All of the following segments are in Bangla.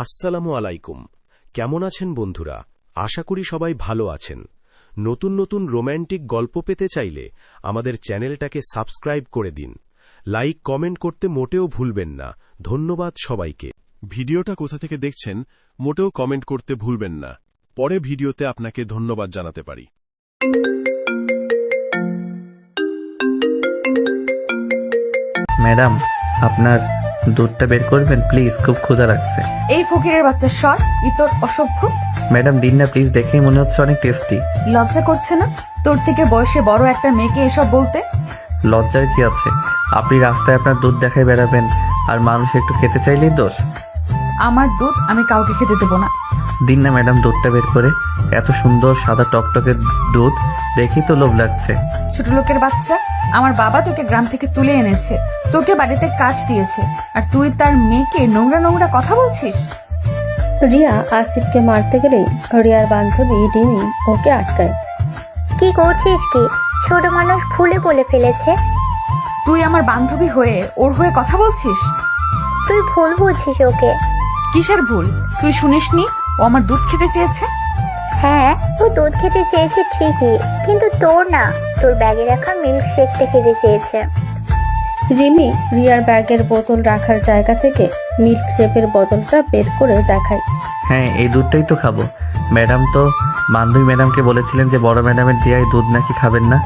আসসালামু আলাইকুম। কেমন আছেন বন্ধুরা? আশা করি সবাই ভালো আছেন। নতুন নতুন রোম্যান্টিক গল্প পেতে চাইলে আমাদের চ্যানেলটাকে সাবস্ক্রাইব করে দিন। লাইক কমেন্ট করতে মোটেও ভুলবেন না। ধন্যবাদ সবাইকে। ভিডিওটা কোথা থেকে দেখছেন মোটেও কমেন্ট করতে ভুলবেন না। পরে ভিডিওতে আপনাকে ধন্যবাদ জানাতে পারি। ম্যাডাম, আপনার দুধটা বের করবেন প্লিজ, খুব ক্ষুধা লাগছে। এই ফকিরের বাচ্চা সর, ইতর অসভ্য। ম্যাডাম দিন না প্লিজ, দেখেই মনে হচ্ছে অনেক টেস্টি। লজ্জা করছে না তোর থেকে বয়সে বড় একটা মেয়েকে এসব বলতে? লজ্জার কি আছে? আপনি রাস্তায় আপনার দুধ দেখায় বেড়াবেন আর মানুষ একটু খেতে চাইলেই দোষ। আমার দুধ আমি কাউকে খেতে দেবো না। দিন না ম্যাডাম দুধটা বের করে, এত সুন্দর সাদা টকটকের দুধ দেখেই তো লোভ লাগছে। ছোট লোকের বাচ্চা, আমার বাবা তোকে গ্রাম থেকে তুলে এনেছে, তোকে বাড়িতে কাজ দিয়েছে, আর তুই তার মেয়েকে নোংরা নোংরা কথা বলছিস। রিয়া আসিফকে মারতে গেলেই রিয়ার বান্ধবী রিমি ওকে আটকায়। কি করছিস কি? ছোট মানুষ ভুলে বলে ফেলেছে। তুই আমার বান্ধবী হয়ে ওর হয়ে কথা বলছিস? তুই ভুল বুঝছিস ওকে। কিসের ভুল? তুই শুনিসনি ও আমার দুধ খেতে চেয়েছে? হ্যাঁ, ও দুধ খেতে চেয়েছে ঠিকই, কিন্তু তোর না, তোর ব্যাগে রাখা মিল্ক শেকটা খেতে চেয়েছে। রিমি রিয়ার ব্যাগের বোতল রাখার জায়গা থেকে মিল্ক শেপের বোতলটা বের করে দেখায়। হ্যাঁ, এই দুধটাই তো খাবো। ম্যাডাম তো বান্ধবী ম্যাডামকে বলেছিলেন যে বড় ম্যাডামের দেয়া এই দুধ নাকি খাবেন না,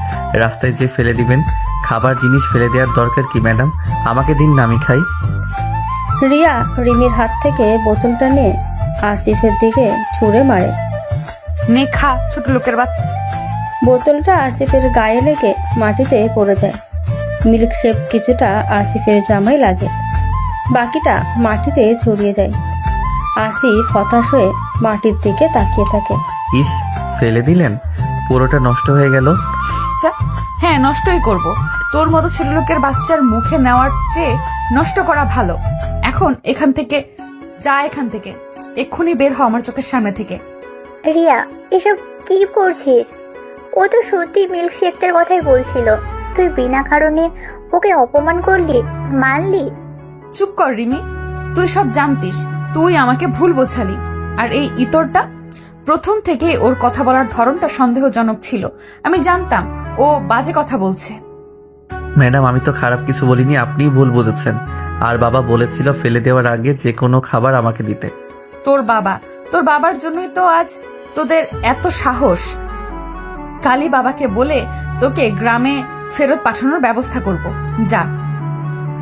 রাস্তায় যে ফেলে দিবেন। খাবার জিনিস ফেলে দেওয়ার দরকার কি ম্যাডাম? আমাকে দিন না, আমি খাই। রিয়া রিমির হাত থেকে বোতলটা নিয়ে আসিফের দিকে ছুঁড়ে মারে। নে খা, ছোট লোকের বাচ্চা। বোতলটা আসিফের গায়ে লেগে মাটিতে পড়ে যায়। মিল্ক শেপ কিছুটা আসিফের জামায় লাগে, বাকিটা মাটিতে ছড়িয়ে যায়। আসিফ হতাশ হয়ে মাটির দিকে তাকিয়ে থাকে। ইস, ফেলে দিলেন, পুরোটা নষ্ট হয়ে গেল। হ্যাঁ, নষ্টই করব। তোর মতো ছোট লোকের বাচ্চার মুখে নেওয়ার চেয়ে নষ্ট করা ভালো। এখন এখান থেকে যা, এখান থেকে এক্ষুনি বের হ আমার চোখের সামনে থেকে। রিয়া, এসব কি করছিস? ও তো সত্যি মিল্ক শেকটার কথাই বলছিল। তুই বিনা কারণে ওকে অপমান করলি, মারলি। চুপ কর রিমি, তুই সব জানতিস, তুই আমাকে ভুল বোঝালি। আর এই ইতরটা প্রথম থেকে ওর কথা বলার ধরনটা সন্দেহজনক ছিল। আমি জানতাম ও বাজে কথা বলছে। ম্যাডাম আমি তো খারাপ কিছু বলিনি, আপনিই ভুল বুঝেছেন। আর বাবা বলেছিল ফেলে দেওয়ার আগে যে কোনো খাবার আমাকে দিতে। তোর বাবার জন্যই তো আজ তোদের এত সাহস। কালই বাবাকে বলে তোকে গ্রামে ফেরত পাঠানোর ব্যবস্থা করব। যা।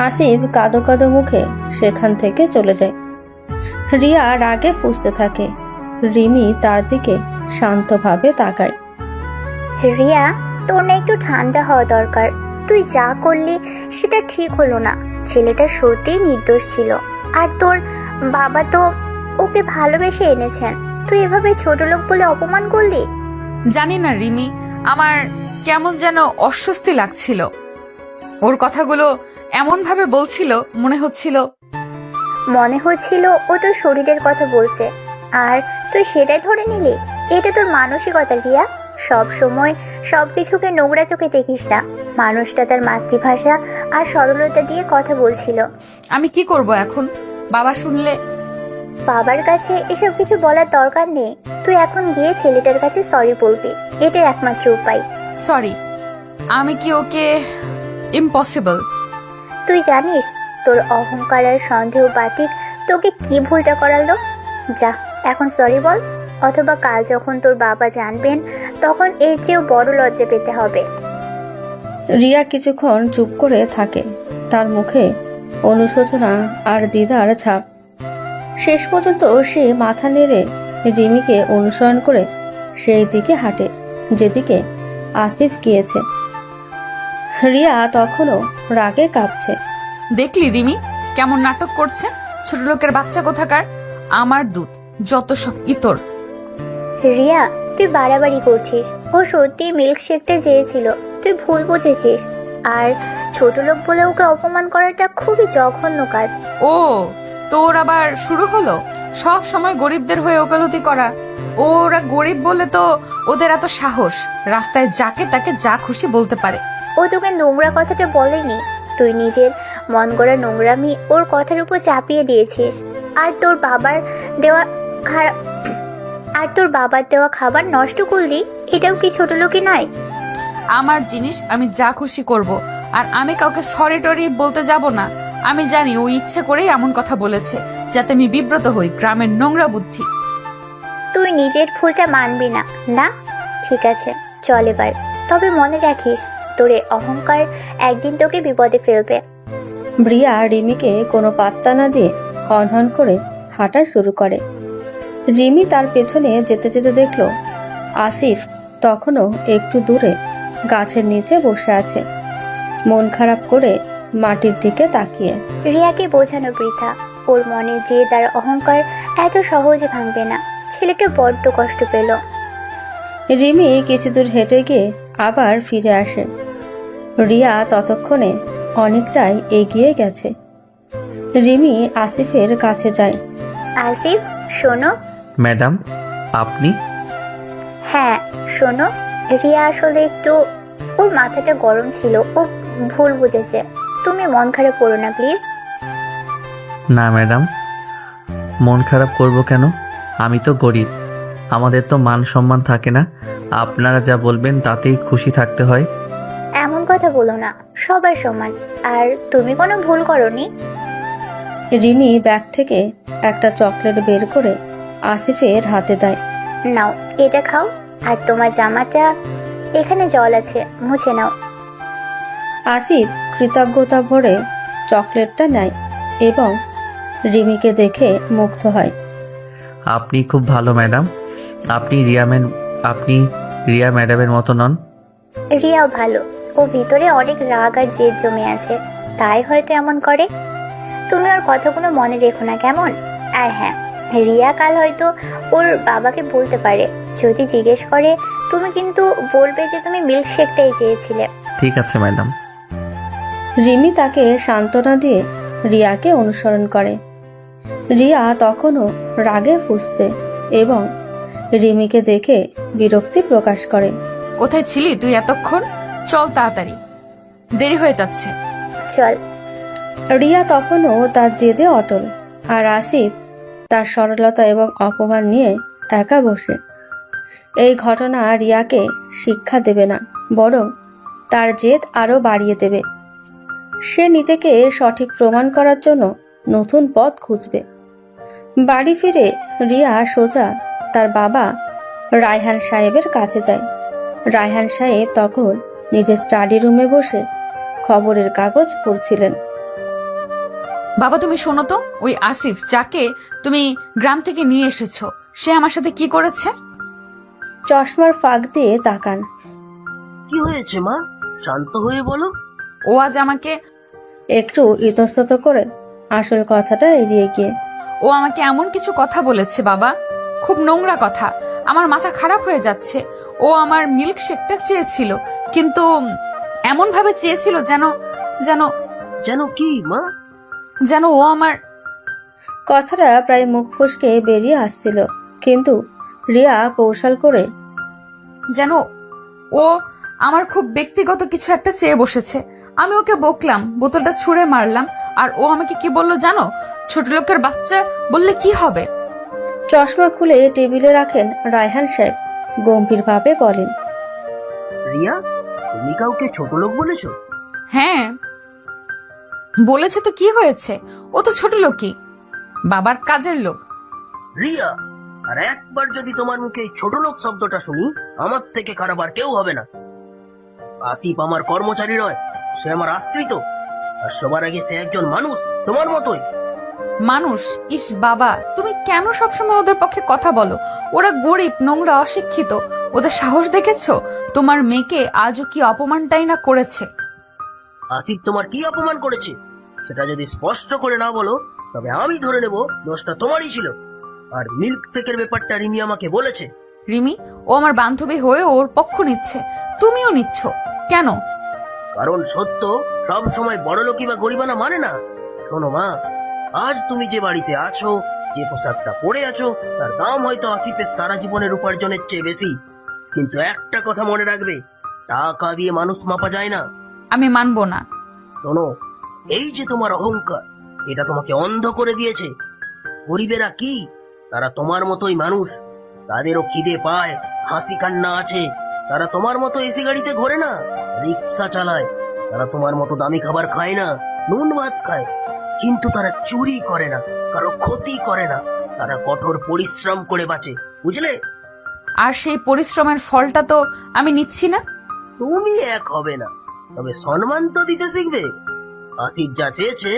আসিফ কাঁদো কাঁদো মুখে সেখান থেকে চলে যায়। রিয়া রাগে ফুঁসতে থাকে। রিমি তার দিকে শান্তভাবে তাকায়। রিয়া, তোর না একটু ঠান্ডা হওয়া দরকার। তুই যা করলি সেটা ঠিক হলো না। ছেলেটা সত্যিই নির্দোষ ছিল, আর তোর বাবা তো ওকে ভালোবেসে এনেছেন। তুই এভাবে ছোট লোক বলে অপমান করলি। জানি না রিমি, আমার কেমন যেন অস্বস্তি লাগছিল। ওর কথাগুলো এমন ভাবে বলছিল, মনে হচ্ছিল ও তোর শরীরের কথা বলছে, আর তুই সেটাই ধরে নিলি। এটা তোর মানসিকতা রিয়া। সব সময় সবকিছুকে নোংরা চোখে দেখিস না। মানুষটা তার মাতৃভাষা আর সরলতা দিয়ে কথা বলছিল। আমি কি করব এখন? বাবা শুনলে? বাবার কাছে এসব কিছু বলার দরকার নেই। তুই এখন গিয়ে ছেলেটার কাছে সরি বলবি, এটাই একমাত্র উপায়। সরি? আমি কি ওকে? ইম্পসিবল। তুই জানিস তোর অহংকার আর সন্দেহ বাতিক তোকে কি ভুলটা করালো? যা এখন সরি বল, অথবা কাল যখন তোর বাবা জানবেন তখন এর চেয়েও বড় লজ্জা পেতে হবে। রিয়া কিছুক্ষণ চুপ করে থাকে, তার মুখে অনুশোচনা আর দ্বিধার ছাপ। শেষ পর্যন্ত সে মাথা নেড়ে রিমিকে অনুসরণ করে সেই দিকে হাঁটে যেদিকে আসিফ গিয়েছে। রিয়া তখনও রাগে কাঁপছে। দেখলি রিমি কেমন নাটক করছে? ছোট লোকের বাচ্চা কোথাকার। আমার দুধ যত সব ইতর। রিয়া, তুই বাড়াবাড়ি করছিস। ও সত্যি মিল্ক শেকটা চেয়েছিল, তুই ভুল বুঝেছিস। আর ছোট লোক বলে ওকে অপমান করাটা খুবই জঘন্য কাজ। ও, তোর আবার শুরু হলো সব সময় গরিবদের হয়ে ওকালতি করা। ওরা গরিব বলে তো ওদের এত সাহস, রাস্তায় যাকে তাকে যা খুশি বলতে পারে। ও তোকে নোংরা কথাটা বলেনি, তুই নিজের মন গড়া নোংরামি ওর কথার উপর চাপিয়ে দিয়েছিস। আর তোর বাবার দেওয়া খারাপ আর তোর বাবার দেওয়া খাবার নষ্ট করলি, এটাও কি ছোট লোকই নয়? আমার জিনিস আমি যা খুশি করব, আর আমি কাউকে সরি টরি বলতে যাব না। আমি জানি ও ইচ্ছে করেই এমন কথা বলেছে, যাতে আমি বিব্রত হই। গ্রামের নোংরা বুদ্ধি। তুই নিজের ভুলটা মানবি না? না, ঠিক আছে, চল এবার। তবে মনে রাখিস, তোর এই অহংকার একদিন তোকে বিপদে ফেলবে। রিয়া রিমিকে কোনো পাত্তা না দিয়ে হনহন করে হাঁটা শুরু করে। রিমি তার পেছনে যেতে যেতে দেখল আসিফ তখনও একটু দূরে গাছের নিচে বসে আছে, মন খারাপ করে মাটির দিকে তাকিয়ে। রিয়াকে বোঝানো বৃথা। ওর মনে যে তার অহংকার এত সহজে ভাঙবে না। ছেলেটা বড্ড কষ্ট পেল। রিমি কিছু দূর হেঁটে গিয়ে আবার ফিরে আসে। রিয়া ততক্ষণে অনেকটাই এগিয়ে গেছে। রিমি আসিফের কাছে যায়। আসিফ, শোনো। ম্যাডাম, আপনি? হ্যাঁ, শোনো। রিয়া আসলে একটু, ওর মাথাটা গরম ছিল, ও ভুল বুঝেছে। তুমি মন খারাপ করো না প্লিজ। না ম্যাডাম, মন খারাপ করব কেন? আমি তো গরিব, আমাদের তো মান সম্মান থাকে না। আপনারা যা বলবেন তাতেই খুশি থাকতে হয়। এমন কথা বলো না, সবাই সমান। আর তুমি কোনো ভুল করোনি। রিমি ব্যাগ থেকে একটা চকলেট বের করে আসিফের হাতে দেয়। নাও, এটা খাও। আর তোমার জামাটা, এখানে জল আছে, মুছে নাও। আসিফ কৃতজ্ঞতা ভরে চকলেটটা নেয় এবং রিমিকে দেখে মুগ্ধ হয়। আপনি খুব ভালো ম্যাডাম। আপনি রিয়া ম্যাডামের মতো নন। রিয়াও ভালো, ও ভিতরে অনেক রাগ আর জেদ জমে আছে, তাই হয়তো এমন করে। তুমি ওর কথাগুলো মনে রেখো না, কেমন? আর হ্যাঁ, রিয়া কাল হয়তো ওর বাবাকে বলতে পারে। যদি জিজ্ঞেস করে, তুমি কিন্তু বলবে যে তুমি মিল্কশেকটাই চেয়েছিলে। ঠিক আছে ম্যাডাম। রিমি তাকে সান্ত্বনা দিয়ে রিয়াকে অনুসরণ করে। রিয়া তখনও রাগে ফুঁসছে এবং রিমিকে দেখে বিরক্তি প্রকাশ করে। কোথায় ছিলি তুই এতক্ষণ? চল তাড়াতাড়ি, দেরি হয়ে যাচ্ছে। চল। রিয়া তখনও তার জেদে অটল, আর আসিফ তার সরলতা এবং অপমান নিয়ে একা বসে। এই ঘটনা রিয়াকে শিক্ষা দেবে না, বরং তার জেদ আরও বাড়িয়ে দেবে। সে নিজেকে সঠিক প্রমাণ করার জন্য নতুন পথ খুঁজবে। বাড়ি ফিরে রিয়া সোজা তার বাবা রায়হান সাহেবের কাছে যায়। রায়হান সাহেব তখন নিজের স্টাডি রুমে বসে খবরের কাগজ পড়ছিলেন। বাবা, তুমি শোনো তো, ওই আসিফ যাকে তুমি গ্রাম থেকে নিয়ে এসেছো, সে আমার সাথে কি করেছে? চশমার ফাঁক দিয়ে তাকান। কি হয়েছে মা? শান্ত হয়ে বলো। ও আজ আমাকে একটু ইতস্তত করে আসল কথাটা এড়িয়ে গিয়ে। ও আমাকে এমন কিছু কথা বলেছে বাবা, খুব নোংরা কথা। আমার মাথা খারাপ হয়ে যাচ্ছে। ও আমার মিল্কশেকটা চেয়েছিল, কিন্তু এমন ভাবে চেয়েছিল যেন যেন যেন কি মা? যেন ও আমার। কথাটা প্রায় মুখ ফসকে বেরিয়ে আসছিল, কিন্তু রিয়া কৌশল করে যেন ও আমার খুব ব্যক্তিগত কিছু একটা চেয়ে বসেছে। আমি ওকে বকলাম, বোতলটা ছুঁড়ে মারলাম, আর ও আমাকে কি বললো জানো? ছোট লোকের বাচ্চা বললে কি হবে? চশমা খুলে টেবিলে রাখেন রায়হান সাহেব গম্ভীরভাবে বলেন। রিয়া, তুমি কাউকে ছোট লোক বলেছো? হ্যাঁ বলেছে তো কি হয়েছে? ও তো ছোট লোকই, বাবার কাজের লোক। রিয়া, আর একবার যদি তোমার মুখে ছোট লোক শব্দটা শুনি, আমার থেকে খারাপ আর কেউ হবে না। আসিফ আমার কর্মচারী নয়, সে আমার আশ্রিত। আর সবার আগে সে একজন মানুষ, তোমার মতোই। মানুষ? ইস বাবা, তুমি কেন সবসময় ওদের পক্ষে কথা বলো? ওরা গরিব, নোংরা, অশিক্ষিত। ওদের সাহস দেখেছো? তোমার মেয়েকে আজও কি অপমানটাই না করেছে। আসিফ তোমার কি অপমান করেছে সেটা যদি স্পষ্ট করে না বলো, তবে আমি ধরে নেব দোষটা তোমারই ছিল। আর মিল্ক শেকের ব্যাপারটা রিমি আমাকে বলেছে। রিমি, ও আমার বান্ধবী হয়ে ওর পক্ষ নিচ্ছে, তুমিও নিচ্ছ কেন? কারণ সত্য সব সময় বড়লোকই বা গরিবানা মানে না। শোনো মা, আজ তুমি যে বাড়িতে আছো, যে পোশাকটা পরে আছো, তার দাম হয়তো আসিফের সারা জীবনের উপার্জনের চেয়ে বেশি। কিন্তু একটা কথা মনে রাখবে, টাকা দিয়ে মানুষ মাপা যায় না। আমি মানবো না। শোনো, এই যে তোমার অহংকার, এটা তোমাকে অন্ধ করে দিয়েছে। গরিবেরা কি? তারা তোমার মতোই মানুষ, তাদেরও খিদে পায়, হাসি কান্না আছে। তারা তোমার মতো এসি গাড়িতে ঘোরে না, রিক্সা চালায়। তারা তোমার মতো দামি খাবার খায় না, নুন ভাত খায়। কিন্তু তারা চুরি করে না, কারো ক্ষতি করে না। তারা কঠোর পরিশ্রম করে বাঁচে, বুঝলে? আর সেই পরিশ্রমের ফলটা তো আমি নিচ্ছি না। তুমি এক হবে না, তবে সম্মান তো দিতে শিখবে। আসিফ যা চেয়েছে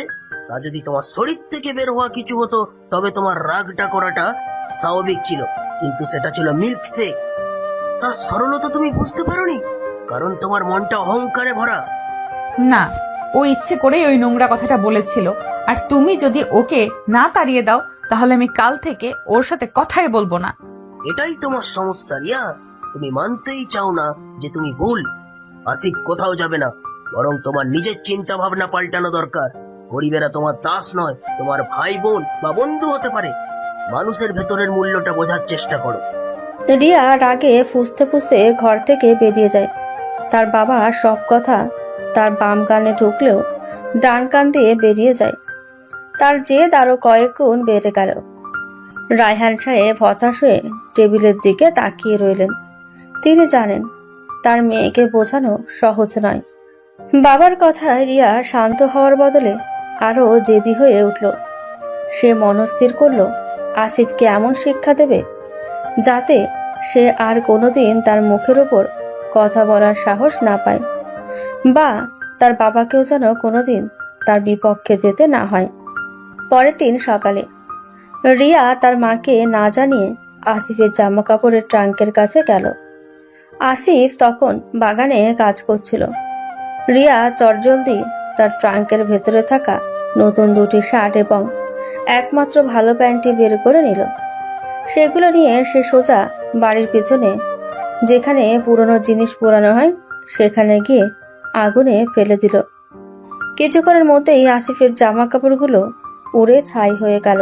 তা যদি তোমার শরীর থেকে বের হওয়া কিছু হতো, তবে তোমার রাগটা করাটা স্বাভাবিক ছিল। কিন্তু সেটা ছিল মিল্ক শেক। তার সরলতা তুমি বুঝতে পারোনি, কারণ তোমার মনটা অহংকারে ভরা। না, ও ইচ্ছে করেই ওই নোংরা কথাটা বলেছিল। আর তুমি যদি ওকে না তাড়িয়ে দাও, তাহলে আমি কাল থেকে ওর সাথে কথাই বলবো না। এটাই তোমার সমস্যা রিয়া, তুমি মানতেই চাও না যে তুমি ভুল। আসিফ কোথাও যাবে না, বরং তোমার নিজের চিন্তা ভাবনা পাল্টানো দরকার। গরিবেরা তোমার দাস নয়, তোমার ভাই বোন বা বন্ধু হতে পারে। মানুষের ভেতরের মূল্যটা বোঝার চেষ্টা করো। রিয়া রাগে ফুঁসতে ফুঁসতে ঘর থেকে বেরিয়ে যায়। তার বাবা সব কথা তার বাম কানে ঢুকলেও ডান কান দিয়ে বেরিয়ে যায়। তার জেদ আরো কয়েক গুণ বেড়ে গেল। রায়হান সাহেব হতাশ হয়ে টেবিলের দিকে তাকিয়ে রইলেন। তিনি জানেন তার মেয়েকে বোঝানো সহজ নয়। বাবার কথায় রিয়া শান্ত হওয়ার বদলে আরো জেদি হয়ে উঠল। সে মনস্থির করল আসিফকে এমন শিক্ষা দেবে যাতে সে আর কোনোদিন তার মুখের ওপর কথা বলার সাহস না পায়, বা তার বাবাকেও যেন কোনোদিন তার বিপক্ষে যেতে না হয়। পরের দিন সকালে রিয়া তার মাকে না জানিয়ে আসিফের জামা কাপড়ের ট্রাঙ্কের কাছে গেল। আসিফ তখন বাগানে কাজ করছিল। রিয়া চটজলদি তার ট্রাঙ্কের ভেতরে থাকা নতুন দুটি শার্ট এবং একমাত্র ভালো প্যান্টটি বের করে নিল। সেগুলো নিয়ে সে সোজা বাড়ির পিছনে, যেখানে পুরনো জিনিস পোড়ানো হয়, সেখানে গিয়ে আগুনে ফেলে দিল। কিছুক্ষণের মধ্যেই আসিফের জামা কাপড়গুলো উড়ে ছাই হয়ে গেল।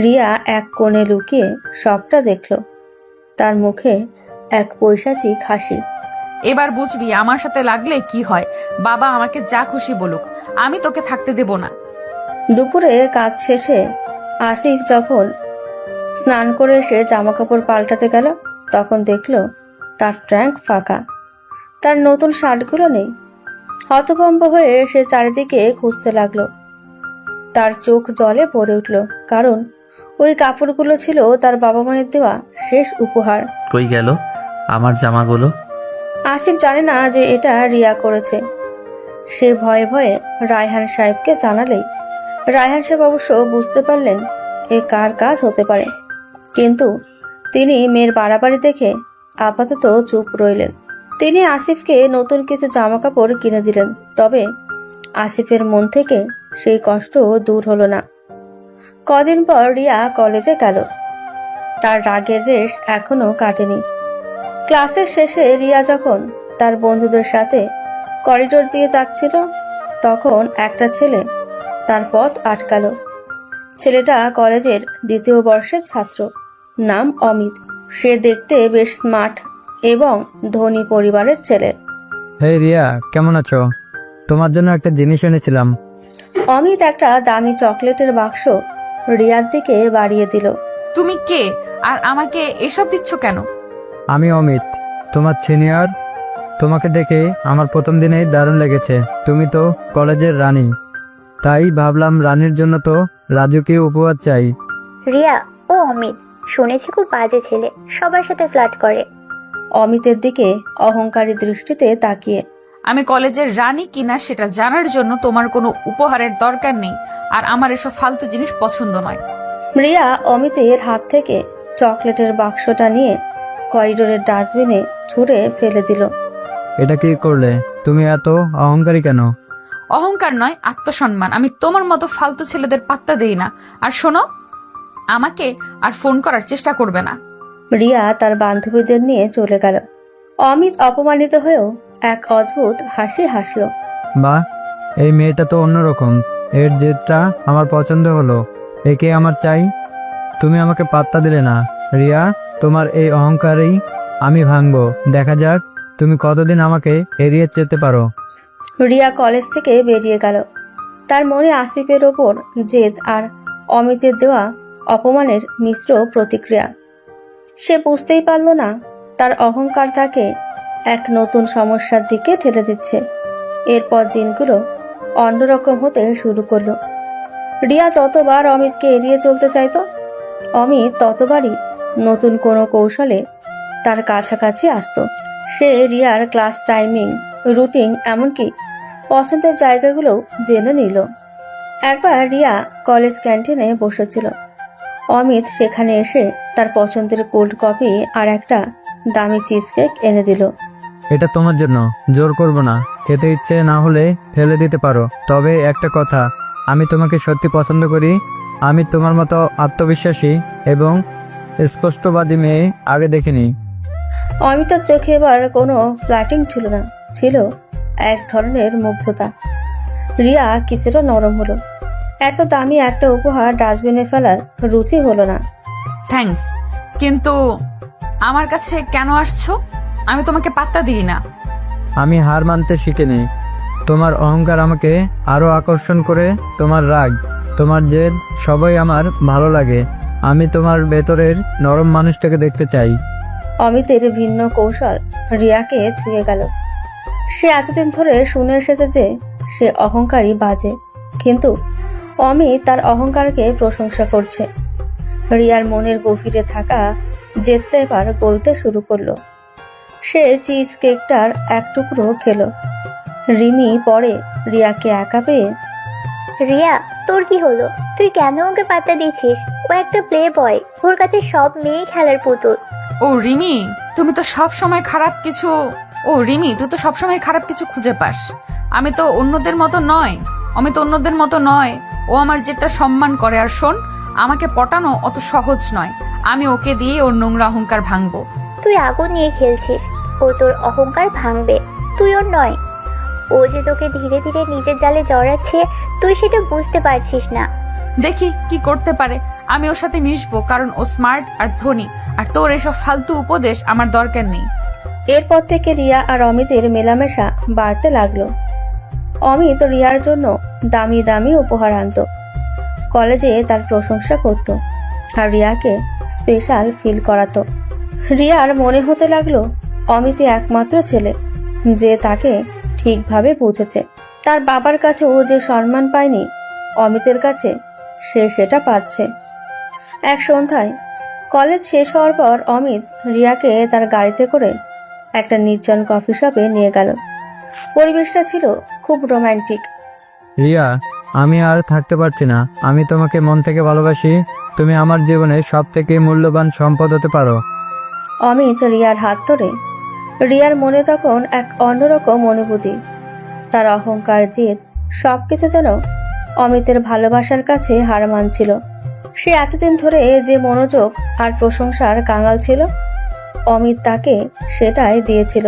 রিয়া এক কোণে লুকিয়ে সবটা দেখল। তার মুখে এক পৈশাচিক হাসি। এবার বুঝবি আমার সাথে লাগলে কি হয়। বাবা আমাকে যা খুশি বলুক, আমি তোকে থাকতে দেব না। দুপুরে কাজ শেষে আসিফ যখন স্নান করে এসে জামা কাপড় পাল্টাতে গেল, তখন দেখল তার ট্রাঙ্ক ফাঁকা। তার নতুন শার্টগুলো নেই। হতভম্ব হয়ে সে চারিদিকে খুঁজতে লাগলো। তার চোখ জলে ভরে উঠল, কারণ ওই কাপড়গুলো ছিল তার বাবা মায়ের দেওয়া শেষ উপহার। কই গেল আমার জামাগুলো? আসিফ জানে না যে এটা রিয়া করেছে। সে ভয়ে ভয়ে রায়হান সাহেবকে জানালেই রায়হান সাহেব অবশ্য বুঝতে পারলেন এ কার কাজ হতে পারে, কিন্তু তিনি মেয়ের বাড়াবাড়ি দেখে আপাতত চুপ রইলেন। তিনি আসিফকে নতুন কিছু জামা কাপড় কিনে দিলেন, তবে আসিফের মন থেকে সেই কষ্ট দূর হলো না। কদিন পর রিয়া কলেজে গেল। তার রাগের রেশ এখনো কাটেনি। ক্লাসের শেষে রিয়া যখন তার বন্ধুদের সাথে করিডোর দিয়ে যাচ্ছিল, তখন একটা ছেলে তার পথ আটকালো। ছেলেটা কলেজের 2য় বর্ষের ছাত্র, নাম অমিত। সে দেখতে বেশ স্মার্ট এবং ধনী পরিবারের ছেলে। হে রিয়া, কেমন আছো? তোমার জন্য একটা জিনিস এনেছিলাম। অমিত একটা দামি চকলেটের বাক্স রিয়ার দিকে বাড়িয়ে দিল। তুমি কে আর আমাকে এসব দিচ্ছ কেন? আমি অমিত, তোমার সিনিয়র। তোমাকে দেখে আমার প্রথম দিনেই দারুণ লেগেছে। তুমি তো কলেজের রানী, তাই ভাবলাম রানীর জন্য তো রাজুকে উপহার চাই। রিয়া, ও অমিত, শুনেছি খুব বাজে ছেলে, সবার সাথে ফ্লার্ট করে। অমিতের দিকে অহংকারী দৃষ্টিতে তাকিয়ে, আমি কলেজের রানী কিনা সেটা জানার জন্য তোমার কোনো উপহারের দরকার নেই। আর আমার এসব ফালতু জিনিস পছন্দ নয়। রিয়া অমিতের হাত থেকে চকলেটের বাক্সটা নিয়ে করিডোরের ডাস্টবিনে ছুঁড়ে ফেলে দিল। এটা কি করলে? তুমি এত অহংকারী কেন? অহংকার নয়, আত্মসম্মান। আমি তোমার মতো ফালতু ছেলেদের পাত্তা দেই না। আর শোনো, আমাকে আর ফোন করার চেষ্টা করবে না। রিয়া তার বান্ধবীদের নিয়ে চলে গেল। অমিত অপমানিত হয়েও এক অদ্ভুত হাসি হাসল। বাহ, এই মেয়েটা তো অন্যরকম। এর জেদটা আমার পছন্দ হলো। একে আমার চাই। তুমি আমাকে পাত্তা দিলে না রিয়া। তোমার এই অহংকারেই আমি ভাঙবো। দেখা যাক তুমি কতদিন আমাকে এড়িয়ে যেতে পারো। রিয়া কলেজ থেকে বেরিয়ে গেল। তার মনে আসিফের ওপর জেদ আর অমিতের দেওয়া অপমানের মিশ্র প্রতিক্রিয়া। সে বুঝতেই পারল না তার অহংকার তাকে এক নতুন সমস্যার দিকে ঠেলে দিচ্ছে। এরপর দিনগুলো অন্যরকম হতে শুরু করলো। রিয়া যতবার অমিতকে এড়িয়ে চলতে চাইতো, অমিত ততবারই নতুন কোনো কৌশলে তার কাছাকাছি আসতো। সে রিয়ার ক্লাস টাইমিং, রুটিন, এমনকি পছন্দের জায়গাগুলো জেনে নিল। একবার রিয়া কলেজ ক্যান্টিনে বসেছিল। অমিত সেখানে এসে তার পছন্দের কোল্ড কফি আর একটা দামি চিজ কেক এনে দিল। এটা তোমার জন্য, জোর করব না। খেতে ইচ্ছে না হলে ফেলে দিতে পারো। তবে একটা কথা, আমি তোমাকে সত্যি পছন্দ করি। আমি তোমার মতো আত্মবিশ্বাসী এবং স্পষ্টবাদী মেয়ে আগে দেখিনি। অমিতার চোখে এবার কোনো ফ্ল্যাটিং ছিল না, ছিল এক ধরনের মুগ্ধতা। রিয়া কিছুটা নরম হলো। এত দামি একটা উপহার ডাস্টবিনে ফেলার রুচি হলো না। থ্যাঙ্কস, কিন্তু আমার কাছে কেন আসছো? আমি তোমাকে পাত্তা দিই না। আমি হার মানতে শিখিনি। তোমার অহংকার আমাকে আরো আকর্ষণ করে, তোমার রাগ, তোমার জেদ, সবই আমার ভালো লাগে। আমি তোমার ভেতরের নরম মানুষটাকে দেখতে চাই। অমিতের ভিন্ন কৌশল রিয়াকে ছুঁয়ে গেল। সে এতদিন ধরে শুনে এসেছে যে সে অহংকারী, বাজে, কিন্তু অমিত তার অহংকারকে প্রশংসা করছে। রিয়ার মনের গভীরে থাকা জেদটা এবার গলতে শুরু করলো। সে চিজ কেকটার এক টুকরো খেলো। রিমি পরে রিয়াকে একা পেয়ে, রিয়া, তোর কি হলো? তুই কেন ওকে পাত্তা দিচ্ছিস? ও একটা প্লে বয়, ওর কাছে সব মেয়েই খেলার পুতুল। ও রিমি, তুমি তো সব সময় খারাপ কিছু খুঁজে পাস। আমি তো অন্যদের মতো নয়। ও আমার যেটা সম্মান করে। আর শোন, আমাকে পটানো অত সহজ নয়। আমি ওকে দিয়ে ওর নোংরা অহংকার ভাঙবো। তুই আগুন নিয়ে খেলছিস, ও তোর অহংকার ভাঙবে, তুই ওর নয়। ও যে তোকে ধীরে ধীরে নিজের জালে জড়াচ্ছে, তুই সেটা বুঝতে পারছিস না। দেখি কি করতে পারে। আমি ওর সাথে মিশবো, কারণ ও স্মার্ট আর ধনী। আর তোর এসব ফালতু উপদেশ আমার দরকার নেই। এরপর থেকে রিয়া আর অমিতের মেলামেশা বাড়তে লাগলো। অমিত রিয়ার জন্য দামি দামি উপহার আনত, কলেজে তার প্রশংসা করত, আর রিয়াকে স্পেশাল ফিল করাতো। রিয়ার মনে হতে লাগলো অমিতই একমাত্র ছেলে যে তাকে ঠিকভাবে বুঝেছে। তার বাবার কাছেও যে সম্মান পায়নি, অমিতের কাছে সে সেটা পাচ্ছে। এক সন্ধ্যায় কলেজ শেষ হওয়ার পর অমিত রিয়াকে তার গাড়িতে করে একটা নির্জন কফি শপে নিয়ে গেল। পরিবেশটা ছিল খুব রোমান্টিক। রিয়া, আমি আর থাকতে পারছি না। আমি তোমাকে মন থেকে ভালোবাসি। তুমি আমার জীবনের সব থেকে মূল্যবান সম্পদ হতে পারো। অমিত রিয়ার হাত ধরে। রিয়ার মনে তখন এক অন্যরকম অনুভূতি। তার অহংকার, জেদ, সবকিছু যেন অমিতের ভালোবাসার কাছে হার মানছিল। সে এতদিন ধরে যে মনোযোগ আর প্রশংসার কাঙাল ছিল, অমিত তাকে সেটাই দিয়েছিল।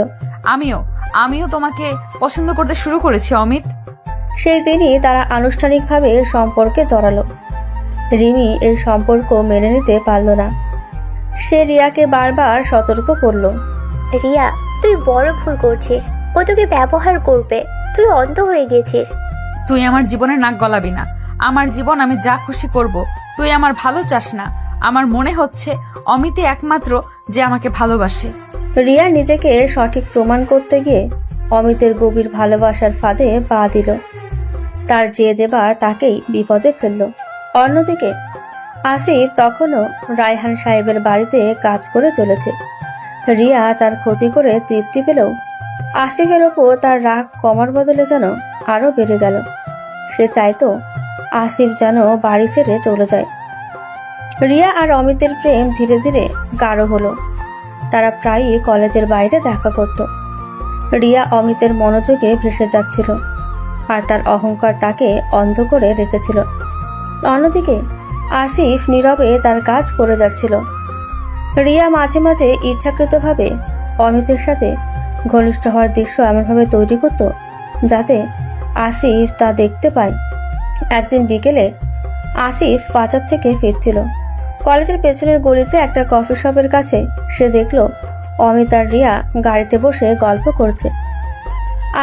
আমিও তোমাকে পছন্দ করতে শুরু করেছি অমিত। সেই দিনই তারা আনুষ্ঠানিকভাবে সম্পর্কে জড়ালো। রিমি এই সম্পর্ক মেনে নিতে পারল না। সে রিয়াকে বারবার সতর্ক করলো। রিয়া, তুই বড় ভুল করছিস। ও তোকে ব্যবহার করবে। তুই অন্ধ হয়ে গেছিস। তুই আমার জীবনে নাক গলাবি না। আমার জীবন আমি যা খুশি করব। তুই আমার ভালো চাস না। আমার মনে হচ্ছে অমিতই একমাত্র যে আমাকে ভালোবাসে। রিয়া নিজেকে সঠিক প্রমাণ করতে গিয়ে অমিতের গভীর ভালোবাসার ফাঁদে পা দিল। তার যে দেবার তাকেই বিপদে ফেলল। অন্যদিকে আসিফ তখনও রায়হান সাহেবের বাড়িতে কাজ করে চলেছে। রিয়া তার ক্ষতি করে তৃপ্তি পেলেও আসিফের ওপর তার রাগ কমার বদলে যেন আরো বেড়ে গেল। সে চাইতো আসিফ যেন বাড়ি ছেড়ে চলে যায়। রিয়া আর অমিতের প্রেম ধীরে ধীরে গাঢ় হলো। তারা প্রায়ই কলেজের বাইরে দেখা করত। রিয়া অমিতের মনোযোগে ভেসে যাচ্ছিল, আর তার অহংকার তাকে অন্ধ করে রেখেছিল। অন্যদিকে আসিফ নীরবে তার কাজ করে যাচ্ছিল। রিয়া মাঝে মাঝে ইচ্ছাকৃতভাবে অমিতের সাথে ঘনিষ্ঠ হওয়ার দৃশ্য এমনভাবে তৈরি করত যাতে আসিফ তা দেখতে পায়। একদিন বিকেলে আসিফ বাজার থেকে ফিরছিল। কলেজের পেছনের গলিতে একটা কফি শপের কাছে সে দেখলো অমিত আর রিয়া গাড়িতে বসে গল্প করছে।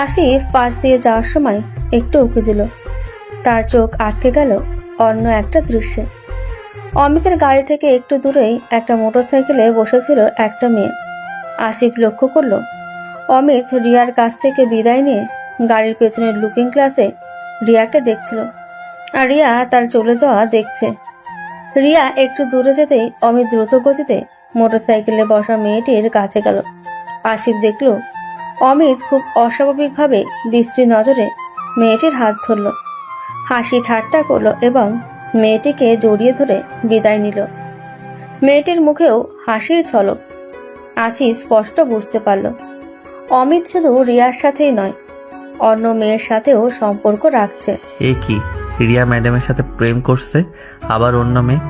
আসিফ পাশ দিয়ে যাওয়ার সময় একটু উঁকি দিল। তার চোখ আটকে গেল অন্য একটা দৃশ্যে। অমিতের গাড়ি থেকে একটু দূরেই একটা মোটরসাইকেলে বসেছিল একটা মেয়ে। আসিফ লক্ষ্য করলো অমিত রিয়ার কাছ থেকে বিদায় নিয়ে গাড়ির পেছনের লুকিং গ্লাসে রিয়াকে দেখছিল, আর রিয়া তার চলে যাওয়া দেখছে। রিয়া একটু দূরে যেতেই অমিত দ্রুত গতিতে মোটরসাইকেলে বসা মেয়েটির কাছে গেল। আসিফ দেখল অমিত খুব অস্বাভাবিকভাবে বিশ্রী নজরে মেয়েটির হাত ধরল, হাসি ঠাট্টা করলো এবং মেয়েটিকে জড়িয়ে ধরে বিদায় নিল। মেয়েটির মুখেও হাসির ঝলক। আসিফ স্পষ্ট বুঝতে পারল অমিত শুধু রিয়ার সাথেই নয়, অন্য মেয়ের সাথেও সম্পর্ক রাখছে। এ কি, রিয়া ম্যাডামের সাথে প্রেম করছে, আবার অন্য মেয়ে?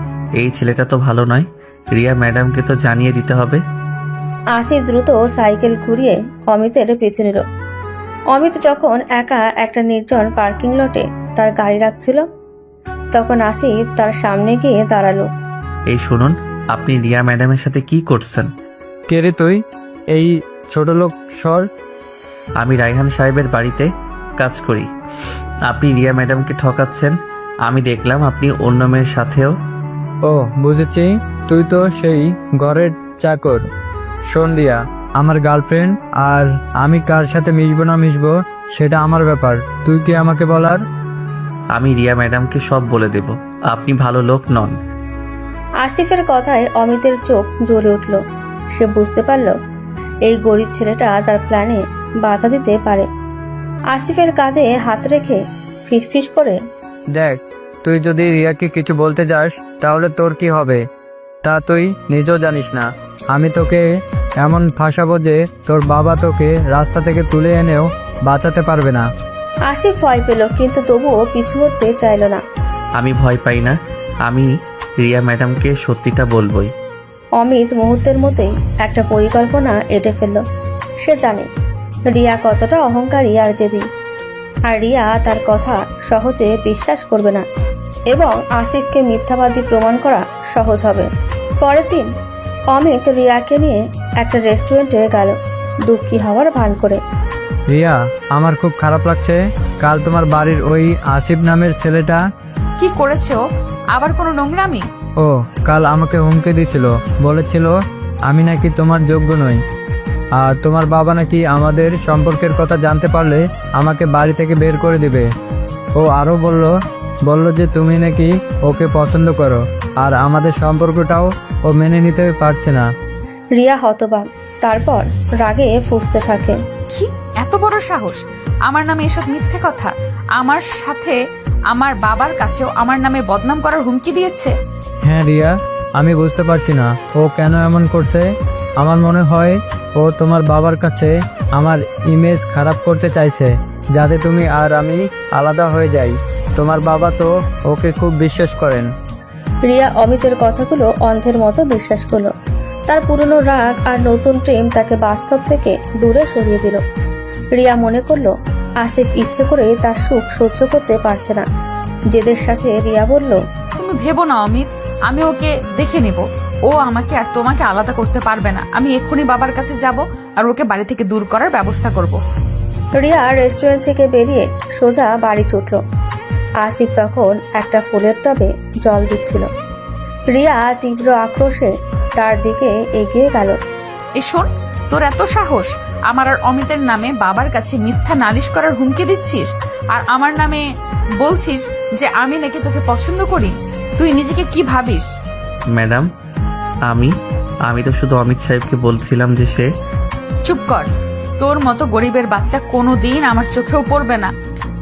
এই ছেলেটা তো ভালো নয়। রিয়া ম্যাডামকে তো জানিয়ে দিতে হবে। আসিফ দ্রুত সাইকেল ঘুরিয়ে অমিতের পিছু নিল। অমিত যখন একা একটা নির্জন পার্কিং লটে তার গাড়ি রাখছিল, তখন আসিফ তার সামনে গিয়ে দাঁড়ালো। এই শুনুন, আপনি রিয়া ম্যাডামের সাথে কি করছেন? কে রে তুই? এই ছোট লোক সর। আমি রায়হান সাহেবের বাড়িতে কাজ করি। আপনি রিয়া ম্যাডামকে ঠকাচ্ছেন। আমি দেখলাম আপনি অন্য মেয়ের সাথেও। ও বুঝেছি, তুই তো সেই ঘরের চাকর। শোন রিয়া, আমার গার্লফ্রেন্ড, আর আমি কার সাথে মিশবো না মিশবো সেটা আমার ব্যাপার, তুই কি আমাকে বলার? আমি রিয়া ম্যাডামকে সব বলে দেব। আপনি ভালো লোক নন। আসিফের কথায় অমিতের চোখ জ্বলে উঠল। সে বুঝতে পারল এই গরিব ছেলেটা তার প্ল্যানে বাধা দিতে পারে। আসিফের কাঁধে হাত রেখে ফিসফিস করে, দেখ, তুই যদি রিয়াকে কিছু বলতে যাস তাহলে তোর কি হবে তা তুই নিজেও জানিস না। আমি তোকে এমন ফাঁসাবো যে তোর বাবা তোকে রাস্তা থেকে তুলে এনেও বাঁচাতে পারবে না। আসিফ ভয় পেল, কিন্তু তবুও পিছু হটতে চাইল না। আমি ভয় পাই না। আমি রিয়া ম্যাডামকে সত্যিটা বলবই। অমিত মুহূর্তের মধ্যেই একটা পরিকল্পনা এঁটে ফেলল। সে জানে রিয়া কতটা অহংকারী আর জেদি, আর রিয়া তার কথা সহজে বিশ্বাস করবে না এবং আসিফকে মিথ্যাবাদী প্রমাণ করা সহজ হবে। পরের দিন অমিত রিয়াকে নিয়ে একটা রেস্টুরেন্টে গেল, দুঃখী হওয়ার ভান করে। রিয়া, আমার খুব খারাপ লাগছে। কাল তোমার বাড়ির ওই আসিফ নামের ছেলেটা কি করেছে ও? আবার কোনো নোংরামি? ও কাল আমাকে হুমকি দিয়েছিল, বলেছিল আমি নাকি তোমার যোগ্য নই, আর তোমার বাবা নাকি আমাদের সম্পর্কের কথা জানতে পারলে আমাকে বাড়ি থেকে বের করে দিবে। ও আরও বলল যে তুমি নাকি ওকে পছন্দ করো, আর আমাদের সম্পর্কটাও ও মেনে নিতে পারছে না। রিয়া হতবাক, তারপর রাগে ফুঁসতে থাকে। কি এত বড় সাহস আমার নামে এসব মিথ্যে কথা? আমার সাথে আমার বাবার কাছেও আমার নামে বদনাম করার হুমকি দিয়েছে। হ্যাঁ রিয়া, আমি বুঝতে পারছি না ও কেন এমন করছে। আমার মনে হয় ও তোমার বাবার কাছে আমার ইমেজ খারাপ করতে চাইছে, যাতে তুমি আর আমি আলাদা হয়ে যাই। তোমার বাবা তো ওকে খুব বিশ্বাস করেন। রিয়া অমিতের কথাগুলো অন্ধের মতো বিশ্বাস করলো। তার পুরনো রাগ আর নতুন প্রেম তাকে বাস্তব থেকে দূরে সরিয়ে দিল। রিয়া মনে করলো আসিফ ইচ্ছে করে তার সুখ সহ্য করতে পারছে না। জেদের সাথে রিয়া বলল, তুমি ভেবো না অমিত, আমি ওকে দেখে নেব। ও আমাকে আর তোমাকে আলাদা করতে পারবে না। আমি এক্ষুনি বাবার কাছে যাব আর ওকে বাড়ি থেকে দূর করার ব্যবস্থা করব। রিয়া রেস্টুরেন্ট থেকে বেরিয়ে সোজা বাড়ি ছুটল। আসিফ তখন একটা ফুলের টবে জল দিচ্ছিল। রিয়া তীব্র আক্রোশে তার দিকে এগিয়ে গেল। এ শোন, তোর এত সাহস, আমার আর অমিতের নামে বাবার কাছে মিথ্যা নালিশ করার হুমকি দিচ্ছিস, আর আমার নামে বলছিস যে আমি নাকি তোকে পছন্দ করি। তুই নিজেকে কি ভাবিস? ম্যাডাম, আমি তো শুধু অমিত সাহেবকে বলছিলাম যে সে। চুপ কর। তোর মতো গরিবের বাচ্চা কোনোদিন আমার চোখেও পড়বে না।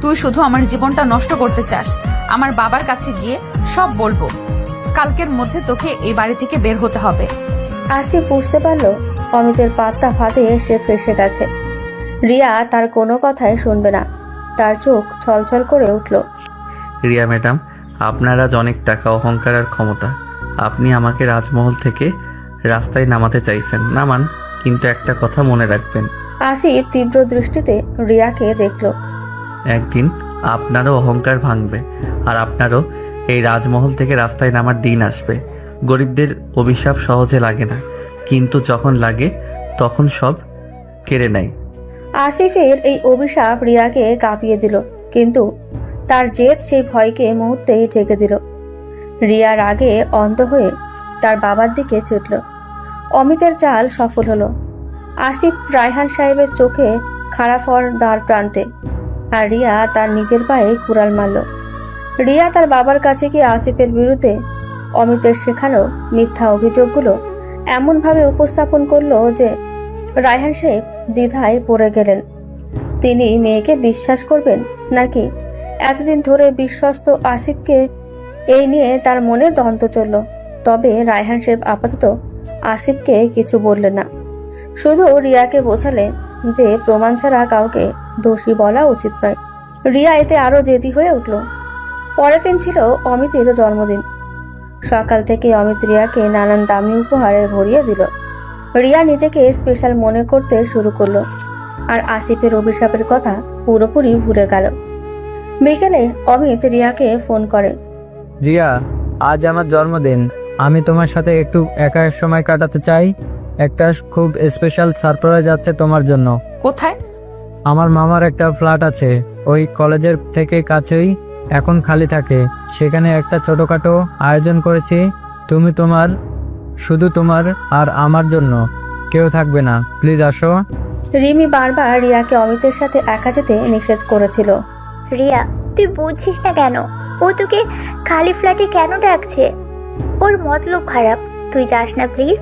তুই শুধু আমার জীবনটা নষ্ট করতে চাস। আমার বাবার কাছে গিয়ে সব বলবো। কালকের মধ্যে তোকে এই বাড়ি থেকে বের হতে হবে। আসিফ বুঝতে পারল অমিতের পাত্তা ফাঁদে সে ফেসে গেছে। রিয়া তার কোনো কথাই শুনবে না। তার চোখ ছলছল করে উঠল। রিয়া ম্যাডাম, আপনার আজ অনেক টাকা, অহংকার আর ক্ষমতা। আপনি আমাকে রাজমহল থেকে রাস্তায় নামাতে চাইছেন, নামান, কিন্তু একটা কথা মনে রাখবেন। আসিফ তীব্র দৃষ্টিতে রিয়াকে দেখল। একদিন আপনারও অহংকার ভাঙবে, আর আপনারও এই রাজমহল থেকে রাস্তায় নামার দিন আসবে। গরিবদের অভিশাপ সহজে লাগে না, কিন্তু যখন লাগে তখন সব কেড়ে নেয়। আসিফের এই অভিশাপ রিয়াকে কাঁপিয়ে দিল, কিন্তু তার জেদ সেই ভয়কে মুহূর্তেই ঢেকে দিল। রিয়া রাগে অন্ধ হয়ে তার বাবার দিকে ছুটল। অমিতের চাল সফল হলো। আসিফ রায়হান সাহেবের চোখে খারাপ হওয়ার দ্বার প্রান্তে, আর রিয়া তার নিজের পায়ে কুড়াল মারল। রিয়া তার বাবার কাছে গিয়ে আসিফের বিরুদ্ধে অমিতের শেখানো মিথ্যা অভিযোগগুলো এমনভাবে উপস্থাপন করলো যে রায়হান সাহেব দ্বিধায় পড়ে গেলেন। তিনি মেয়েকে বিশ্বাস করবেন নাকি এতদিন ধরে বিশ্বস্ত আসিফকে? এই নিয়ে তার মনে দ্বন্দ্ব চলল। তবে রায়হান সাহেব আপাতত আসিফকে কিছু বললেন না, শুধু রিয়াকে বোঝালেন যে প্রমাণ ছাড়া কাউকে দোষী বলা উচিত নয়। রিয়া এতে আরো জেদি হয়ে উঠল। পরের দিন ছিল অমিতের জন্মদিন। সকাল থেকে অমিত রিয়াকে নানান দামি উপহারে ভরিয়ে দিল। রিয়া নিজেকে স্পেশাল মনে করতে শুরু করলো, আর আসিফের অভিশাপের কথা পুরোপুরি ভুলে গেল। বিকেলে অমিত রিয়াকে ফোন করে। রিয়া, আজ আমার জন্মদিন। আমি তোমার সাথে একটু একা সময় কাটাতে চাই। একটা খুব স্পেশাল সারপ্রাইজ আছে তোমার জন্য। কোথায়? আমার মামার একটা ফ্ল্যাট আছে, ওই কলেজের থেকে কাছেই, এখন খালি থাকে। সেখানে একটা ছোটখাটো আয়োজন করেছি। শুধু তোমার আর আমার জন্য, কেউ থাকবে না। প্লিজ আসো। রিমি বারবার রিয়াকে অমিতের সাথে একা যেতে নিষেধ করেছিল। রিয়া, তুই বুঝছিস না কেন? ও তোকে খালি ফ্ল্যাটে কেন ডাকছে? ওর মতলব খারাপ। তুই যাস না প্লিজ।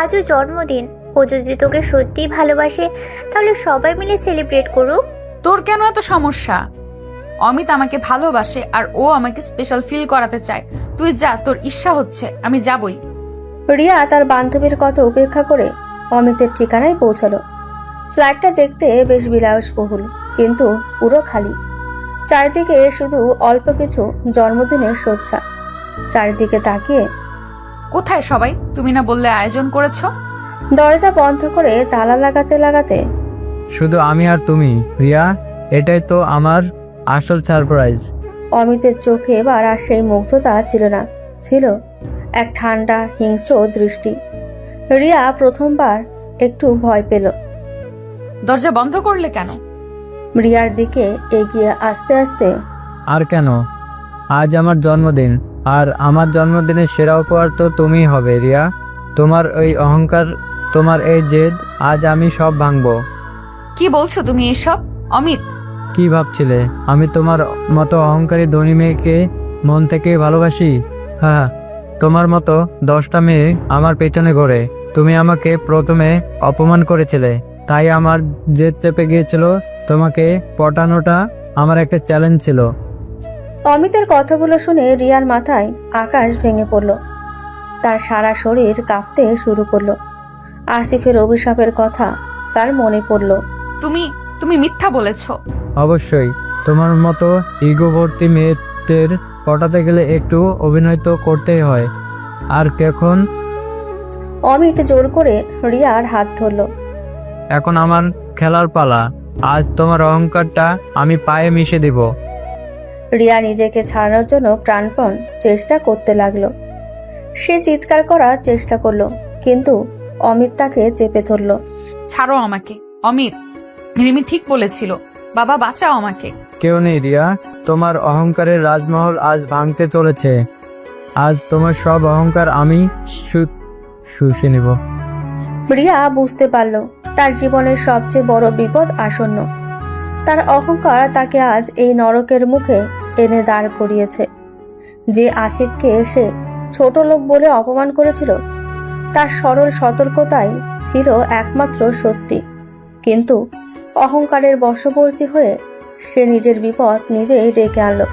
আজও জন্মদিন। ও যদি তোকে সত্যিই ভালোবাসে তাহলে সবাই মিলে সেলিব্রেট করুক। তোর কেন এত সমস্যা? অমিত আমাকে ভালোবাসে আর ও আমাকে স্পেশাল ফিল করাতে চায়। তুই যা, তোর ইচ্ছা হচ্ছে, আমি যাবই। রিয়া তার বান্ধবীর কথা উপেক্ষা করে অমিতের ঠিকানায় পৌঁছালো। ফ্ল্যাটটা দেখতে বেশ বিলাসবহুল, কিন্তু পুরো খালি। চারিদিকে শুধু অল্প কিছু জন্মদিনের সজ্জা। চারিদিকে তাকিয়ে, কোথায় সবাই? তুমি না বললে আয়োজন করেছো? দরজা বন্ধ করে তালা লাগাতে লাগাতে, শুধু আমি আর তুমি রিয়া, এটাই তো আমার আসল সারপ্রাইজ। অমিতের চোখে এবার আর সেই মুগ্ধতা ছিল না, ছিল এক ঠান্ডা হিংস্র দৃষ্টি। রিয়া প্রথমবার একটু ভয় পেল। দরজা বন্ধ করলে কেন? রিয়ার দিকে এগিয়ে আসতে আসতে, আর কেন? আজ আমার জন্মদিন, আর আমার জন্মদিনের সেরা উপহার তো তুমিই হবে রিয়া। তোমার ওই অহংকার, তোমার এই জেদ, আজ আমি সব ভাঙবো। কি বলছো তুমি এসব? অমিত, কি ভাবছিলে আমি তোমার মতো অহংকারী ধনী মেয়েকে মন থেকে ভালোবাসি? হ্যাঁ, তোমার মতো 10টা মেয়ে আমার পেছনে ঘোরে। তুমি আমাকে প্রথমে অপমান করেছিলে, তাই আমার জেদ চেপে গিয়েছিল। তোমাকে পটানোটা আমার একটা চ্যালেঞ্জ ছিল। অমিতের কথাগুলো শুনে রিয়ার মাথায় আকাশ ভেঙে পড়ল। তার সারা শরীর কাঁপতে শুরু করলো। আসিফের অভিশাপের কথা তার মনে পড়ল। তুমি মিথ্যা বলেছো। অবশ্যই, তোমার মতো ইগো ভর্তি মেয়েদের পটাতে গেলে একটু অভিনয় তো করতেই হয়। আর কখন? অমিত জোর করে রিয়ার হাত ধরল। এখন আমার খেলার পালা। আজ তোমার অহংকারটা আমি পায়ে মিশে দিব। রিয়া নিজেকে ছাড়ানোর জন্য প্রাণপণ চেষ্টা করতে লাগলো। সে চিৎকার করার চেষ্টা করলো, কিন্তু অমিত তাকে চেপে ধরল। ছাড়ো আমাকে অমিত, রিমি ঠিক বলেছিল। বাবা বাঁচাও আমাকে। কেউ নেই রিয়া, তোমার অহংকারের রাজমহল আজ ভাঙতে চলেছে। আজ তোমার সব অহংকার আমি শুষে নিব। রিয়া বুঝতে পারল তার জীবনের সবচেয়ে বড় বিপদ আসন্ন। তার অহংকার তাকে আজ এই নরকের মুখে এনে দাঁড় করিয়েছে। যে আসিফকে সে ছোট লোক বলে অপমান করেছিল, তার সরল সতর্কতাই ছিল একমাত্র সত্যি। কিন্তু অহংকারের বশবর্তী হয়ে সে নিজের বিপদ নিজেই ডেকে আনলো।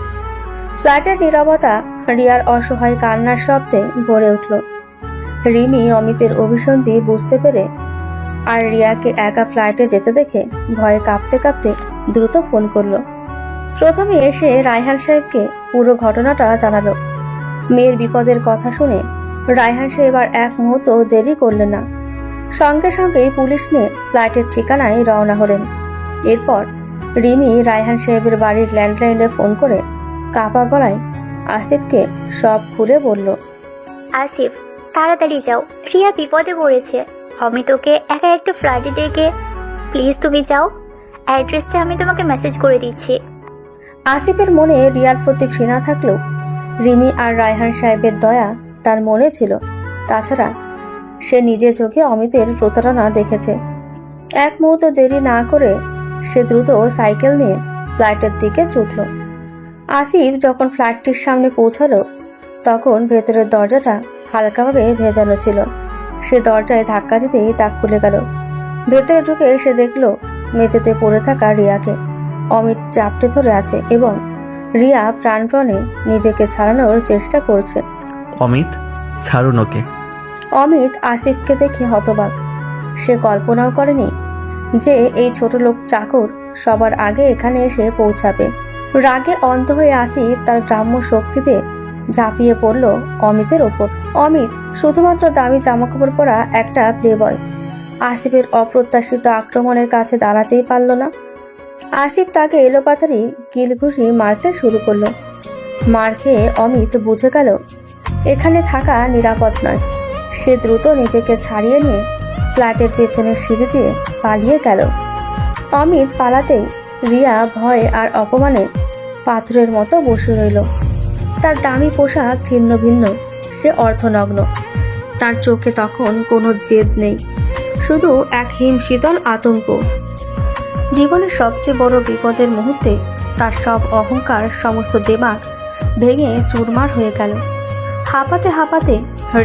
ফ্ল্যাটের নীরবতা রিয়ার অসহায় কান্নার শব্দে ভরে উঠল। রিমি অমিতের অভিসন্ধি বুঝতে পেরে আর রিয়াকে একা ফ্লাইটে যেতে দেখে ভয়ে কাঁপতে কাঁপতে দ্রুত ফোন করলো। প্রথমে এসে রায়হান সাহেবকে পুরো ঘটনাটা জানালো। মেয়ের বিপদের কথা শুনে রায়হান সাহেব আর এক মুহূর্ত দেরি করলেন না। সঙ্গে সঙ্গে পুলিশ নিয়ে ফ্লাইটের ঠিকানায় রওনা হলেন। এরপর রিমি রায়হান সাহেবের বাড়ির ল্যান্ডলাইনে ফোন করে কাঁপা গলায় আসিফকে সব খুলে বলল। আসিফ, তাড়াতাড়ি যাও, রিয়া বিপদে পড়েছে। আমি তোকে একা একটু ফ্লাইটে ডেকে, প্লিজ তুমি যাও। অ্যাড্রেসটা আমি তোমাকে মেসেজ করে দিচ্ছি। আসিফের মনে রিয়ার প্রতি ঘৃণা থাকলেও রিমি আর রায়হান সাহেবের দয়া তার মনে ছিল। তাছাড়া সে নিজে চোখে অমিতের প্রতারণা দেখেছে। এক মুহূর্ত দেরি না করে সে দ্রুত সাইকেল নিয়ে ফ্ল্যাটের দিকে ছুটল। আসিফ যখন ফ্ল্যাটটির সামনে পৌঁছালো তখন ভেতরের দরজাটা হালকাভাবে ভেজানো ছিল। সে দরজায় ধাক্কা দিতেই তা খুলে গেল। ভেতরে ঢুকে সে দেখলো মেঝেতে পড়ে থাকা রিয়াকে। অমিত চাপটে ধরে আছে এবং রিয়া প্রাণপণে নিজেকে ছাড়ানোর চেষ্টা করছে। অমিত, ছাড়ুন ওকে। অমিত আসিফকে দেখে হতবাক। সে কল্পনাও করেনি যে এই ছোট লোক চাকর সবার আগে এখানে এসে পৌঁছাবে। রাগে অন্ধ হয়ে আসিফ তার গ্রাম্য শক্তিতে ঝাঁপিয়ে পড়ল অমিতের ওপর। অমিত শুধুমাত্র দামি জামাকাপড় পরা একটা প্লেবয়। আসিফের অপ্রত্যাশিত আক্রমণের কাছে দাঁড়াতেই পারল না। আসিফ তাকে এলোপাথারি কিলঘুষি মারতে শুরু করলো। মার খেয়ে অমিত বুঝে গেল এখানে থাকা নিরাপদ নয়। সে দ্রুত নিজেকে ছাড়িয়ে নিয়ে ফ্ল্যাটের পেছনের সিঁড়ি দিয়ে পালিয়ে গেল। অমিত পালাতেই রিয়া ভয়ে আর অপমানে পাথরের মতো বসে রইল। তার দামি পোশাক ছিন্ন ভিন্ন, সে অর্ধনগ্ন। তার চোখে তখন কোনো জেদ নেই, শুধু এক হিমশীতল আতঙ্ক। জীবনের সবচেয়ে বড় বিপদের মুহূর্তে তার সব অহংকার, সমস্ত দেমাগ ভেঙে চুরমার হয়ে গেল। হাঁপাতে হাঁপাতে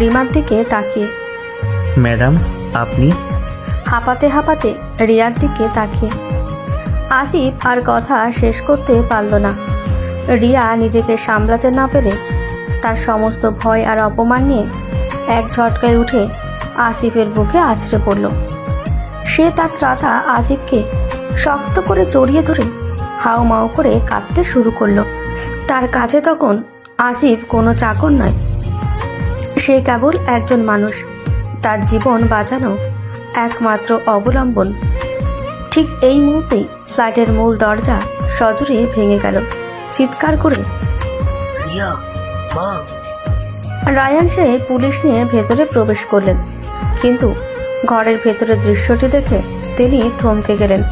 রিমার দিকে তাকিয়ে, ম্যাডাম আপনি? হাঁপাতে হাঁপাতে রিয়ার দিকে তাকিয়ে আসিফ আর কথা শেষ করতে পারল না। রিয়া নিজেকে সামলাতে না পেরে তার সমস্ত ভয় আর অপমান নিয়ে এক ঝটকায় উঠে আসিফের বুকে আছড়ে পড়ল। সে তার ত্রাতা আসিফকে শক্ত করে জড়িয়ে ধরে হাউমাউ করে কাঁদতে শুরু করলো। তার কাছে তখন আসিফ কোনো চাকর নয়, সে কেবল একজন মানুষ, তার জীবন বাঁচানো একমাত্র অবলম্বন। ঠিক এই মুহূর্তেই ফ্ল্যাটের মূল দরজা সজোরে ভেঙে গেল। চিৎকার করে রিয়া, মা। রায়ান সাহেব পুলিশ নিয়ে ভেতরে প্রবেশ করলেন, কিন্তু ঘরের ভেতরের দৃশ্যটি দেখে তিনি থমকে গেলেন।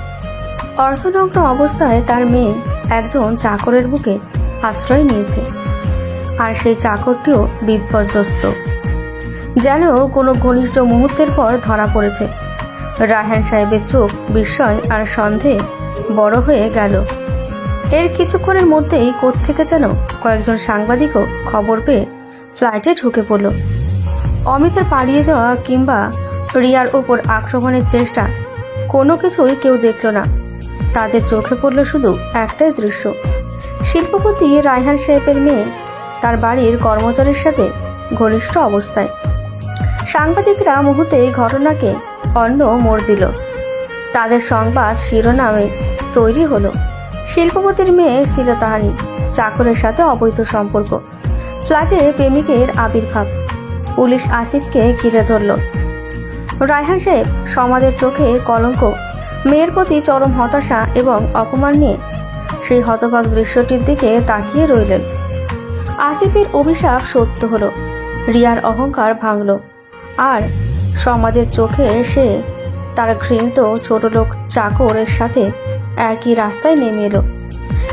অর্ধনগ্ন অবস্থায় তার মেয়ে একজন চাকরের বুকে আশ্রয় নিয়েছে, আর সেই চাকরটিও বিপর্যস্ত, যেন কোনো ঘনিষ্ঠ মুহূর্তের পর ধরা পড়েছে। রায়হান সাহেবের চোখ বিস্ময় আর সন্দেহে বড় হয়ে গেল। এর কিছুক্ষণের মধ্যেই কোত্থেকে যেন কয়েকজন সাংবাদিকও খবর পেয়ে ফ্লাইটে ঢুকে পড়ল। অমিতের পালিয়ে যাওয়া কিংবা রিয়ার ওপর আক্রমণের চেষ্টা কোনো কিছুই কেউ দেখল না। তাদের চোখে পড়ল শুধু একটাই দৃশ্য, শিল্পপতি রায়হান সাহেবের মেয়ে তার বাড়ির কর্মচারীর সাথে ঘনিষ্ঠ অবস্থায়। সাংবাদিকরা মুহূর্তে ঘটনাকে অন্য মোড় দিল। তাদের সংবাদ শিরোনামে তৈরি হলো, শিল্পপতির মেয়ে শ্লীলতাহানি, চাকরের সাথে অবৈধ সম্পর্ক, ফ্ল্যাটে প্রেমিকের আবির্ভাব। পুলিশ আসিফকে ঘিরে ধরল। রায়হান সাহেব সমাজের চোখে কলঙ্ক, মেয়ের প্রতি চরম হতাশা এবং অপমান নিয়ে সেই হতবাক দৃশ্যটির দিকে তাকিয়ে রইলেন। আসিফের অভিশাপ সত্য হলো, রিয়ার অহংকার ভাঙল, আর সমাজের চোখে সে তার ঘৃণিত ছোটলোক চাকরের সাথে একই রাস্তায় নেমে এলো।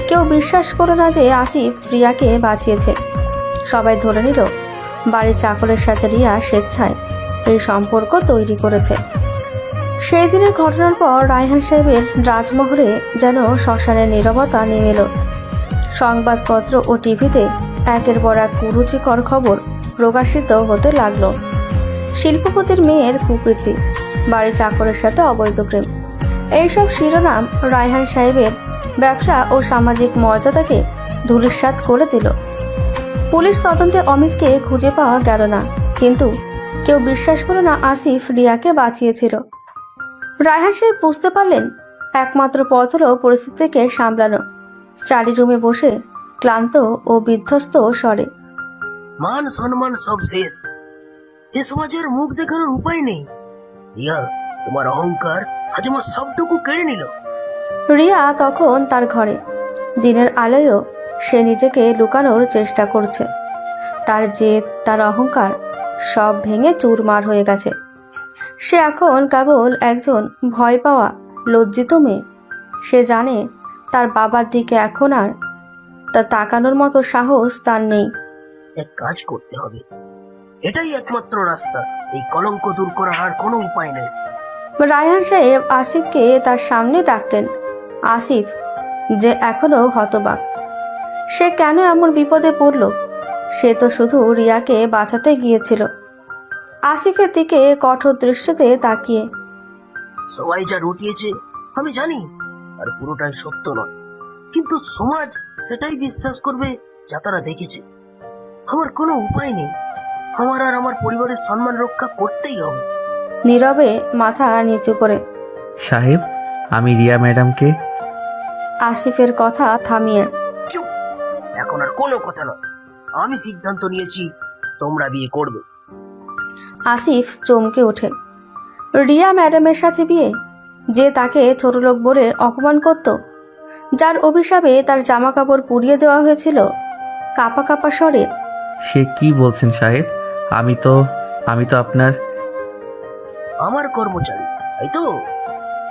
কেউ বিশ্বাস করল না যে আসিফ রিয়াকে বাঁচিয়েছে। সবাই ধরে নিল বাড়ির চাকরের সাথে রিয়া স্বেচ্ছায় এই সম্পর্ক তৈরি করেছে। সেই দিনের ঘটনার পর রায়হান সাহেবের রাজমহলে যেন শ্মশানের নীরবতা নেমে এলো। সংবাদপত্র ও টিভিতে একের পর এক কুরুচিকর খবর প্রকাশিত হতে লাগলো। শিল্পপতির মেয়ের কুকীর্তি, বাড়ি চাকরের সাথে অবৈধ প্রেম, এইসব শিরোনাম রায়হান সাহেবের ব্যবসা ও সামাজিক মর্যাদাকে ধূলিসাৎ করে দিল। পুলিশ তদন্তে অমিতকে খুঁজে পাওয়া গেল না, কিন্তু কেউ বিশ্বাস করল না আসিফ রিয়াকে বাঁচিয়েছিল। রায়হান সাহেব বুঝতে পারলেন একমাত্র পথ হলো পরিস্থিতিকে সামলানো। স্টাডি রুমে বসে ক্লান্ত ও বিধ্বস্ত স্বরে, মান সম্মান সব শেষ, এ সমাজের মুখ দেখানোর উপায় নেই। রিয়া, তোমার অহংকার আজ আমার সবটুকু কেড়ে নিল। রিয়া তখন তার ঘরে। দিনের আলোয়ও সে নিজেকে লুকানোর চেষ্টা করছে। তার জেদ, তার অহংকার সব ভেঙে চুরমার হয়ে গেছে। সে এখন কেবল একজন ভয় পাওয়া লজ্জিত মেয়ে। সে জানে তার বাবার দিকে এখন আর তা তাকানোর মতো সাহস তার নেই। এক কাজ করতে হবে, এটাই একমাত্র রাস্তা। এই কলঙ্ক দূর করার আর কোনো উপায় নেই। রায়হান সাহেব আসিফকে তার সামনে ডাকলেন। আসিফ যে এখনো হতবাক, সে কেন এমন বিপদে পড়ল? সে তো শুধু রিয়াকে বাঁচাতে গিয়েছিল। আসিফের দিকে কঠোর দৃষ্টিতে তাকিয়ে, সবাই যা রটিয়েছে আমি জানি, আর পুরোটাই সত্য নয়, কিন্তু সমাজ সেটাই বিশ্বাস করবে যা তারা দেখেছে। আমার কোনো উপায় নেই, আমার আর আমার পরিবারের সম্মান রক্ষা করতেই হবে। নীরবে মাথা নিচু করে, সাহেব, আমি রিয়া ম্যাডামকে। আসিফের কথা থামিয়ে, চুপ, এখন আর কোনো কথা নয়। আমি সিদ্ধান্ত নিয়েছি, তোমরা বিয়ে করবে। আসিফ চমকে ওঠে। রিয়া ম্যাডামের সাথে বিয়ে? যে তাকে ছোটলোক বলে অপমান করত, যার অভিশাপে তার জামা কাপড় পুড়িয়ে দেওয়া হয়েছিল। কাপা কাপা স্বরে, সে কি বলছেন সাহেব? আমি তো আপনার। আমার কর্মচারী, তাই তো?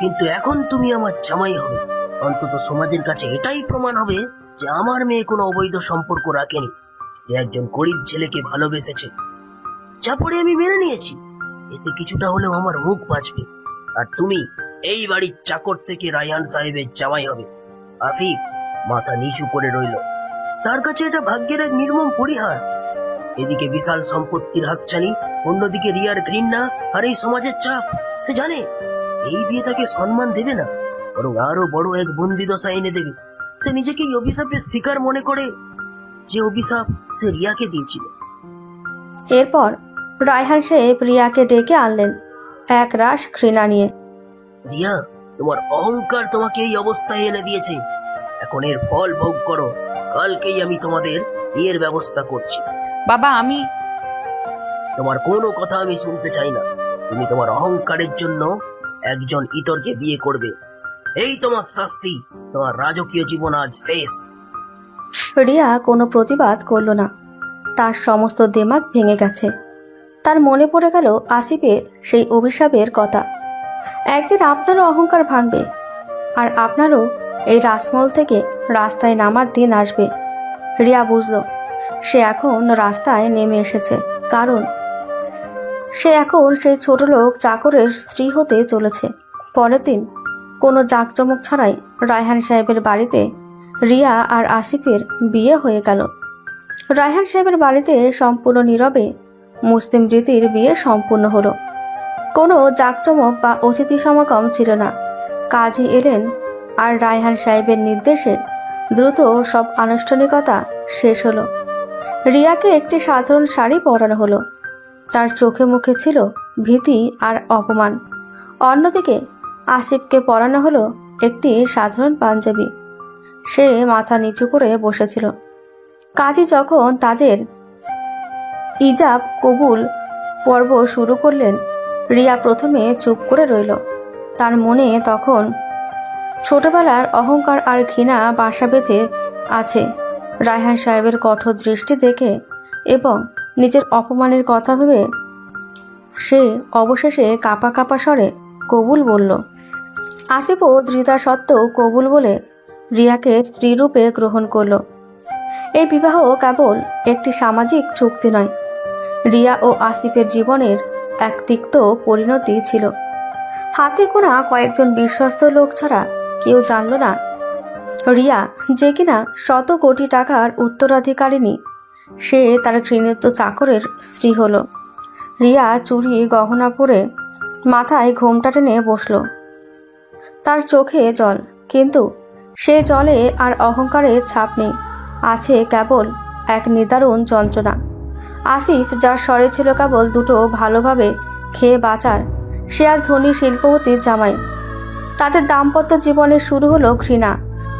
কিন্তু এখন তুমি আমার জামাই হবে। অন্তত সমাজের কাছে এটাই প্রমাণ হবে যে আমার মেয়ে কোনো অবৈধ সম্পর্ক রাখেনি। সে একজন গরিব ছেলেকে ভালোবেসেছে, যা পরে আমি মেনে নিয়েছি। এতে কিছুটা হলেও আমার মুখ বাঁচবে। আর তুমি এই বাড়ির চাকর থেকে রায়হান সাহেবের জামাই হবে। আসিফ মাথা নিচু করে রইল। তার কাছে এটা ভাগ্যের এক নির্মম পরিহাস। এদিকে বিশাল সম্পত্তির হাতছানি, অন্যদিকে রিয়ার ঘৃণা আর এই সমাজের চাপ। সে জানে এই বিয়ে তাকে সম্মান দেবে না, বরং আরো বড় এক বন্দি দশা এনে দেবে। সে নিজেকে এই অভিশাপের শিকার মনে করে, যে অভিশাপ সে রিয়াকে দিয়েছিল। এরপর রায়হান সাহেব রিয়াকে ডেকে আনলেন এক রাশ ঘৃণা নিয়ে। রিয়া, তোমার অহংকার তোমাকে এই অবস্থায় এনে দিয়েছে। এখন এর ফল ভোগ করো। কালকেই আমি তোমাদের বিয়ের ব্যবস্থা করছি। বাবা, আমি তোমার কোনো কথা আমি শুনতে চাই না। তুমি তোমার অহংকারের জন্য একজন ইতরকে বিয়ে করবে। এই তোমার শাস্তি। তোমার রাজকীয় জীবন আজ শেষ। রিয়া কোনো প্রতিবাদ করল না। তার সমস্ত দিমাগ ভেঙে গেছে। তার মনে পড়ে গেল আসিফের সেই অভিশাপের কথা। একদিন আপনারও অহংকার ভাঙবে, আর আপনারও এই রাসমহল থেকে রাস্তায় নামার দিন আসবে। রিয়া বুঝল সে এখন রাস্তায় নেমে এসেছে, কারণ সে এখন সেই ছোটলোক চাকরের স্ত্রী হতে চলেছে। পরের দিন কোনো জাঁকজমক ছাড়াই রায়হান সাহেবের বাড়িতে রিয়া আর আসিফের বিয়ে হয়ে গেল। রায়হান সাহেবের বাড়িতে সম্পূর্ণ নীরবে মুসলিম রীতির বিয়ে সম্পূর্ণ হলো। কোনো জাঁকজমক বা অতিথি সমাগম ছিল না। কাজী এলেন, আর রায়হান সাহেবের নির্দেশে দ্রুত সব আনুষ্ঠানিকতা শেষ হলো। রিয়াকে একটি সাধারণ শাড়ি পরানো হলো। তার চোখে মুখে ছিল ভীতি আর অপমান। অন্যদিকে আসিফকে পরানো হলো একটি সাধারণ পাঞ্জাবি। সে মাথা নিচু করে বসেছিল। কাজী যখন তাদের ইজাব কবুল পর্ব শুরু করলেন, রিয়া প্রথমে চুপ করে রইল। তার মনে তখন ছোটবেলার অহংকার আর ঘৃণা বাসা বেঁধে আছে। রায়হান সাহেবের কঠোর দৃষ্টি দেখে এবং নিজের অপমানের কথা ভেবে সে অবশেষে কাঁপা কাঁপা স্বরে কবুল বলল। আসিফও দৃঢ়তা সত্ত্বেও কবুল বলে রিয়াকে স্ত্রীরূপে গ্রহণ করল। এই বিবাহ কেবল একটি সামাজিক চুক্তি নয়, রিয়া ও আসিফের জীবনের এক তিক্ত পরিণতি ছিল। হাতে গোনা কয়েকজন বিশ্বস্ত লোক ছাড়া কেউ জানল না রিয়া, যে কিনা শত কোটি টাকার উত্তরাধিকারিণী, সে তার ঘৃণিত চাকরের স্ত্রী হলো। রিয়া চুড়ি গহনা পরে মাথায় ঘোমটা টেনে বসল। তার চোখে জল, কিন্তু সে জলে আর অহংকারের ছাপ নেই। আছে কেবল এক নিদারুণ যন্ত্রণা। আসিফ, যার স্বরে ছিল কেবল দুটো ভালোভাবে খেয়ে বাঁচার, সে আজ ধনী শিল্পপতির জামাই। তাদের দাম্পত্য জীবনের শুরু হলো ঘৃণা,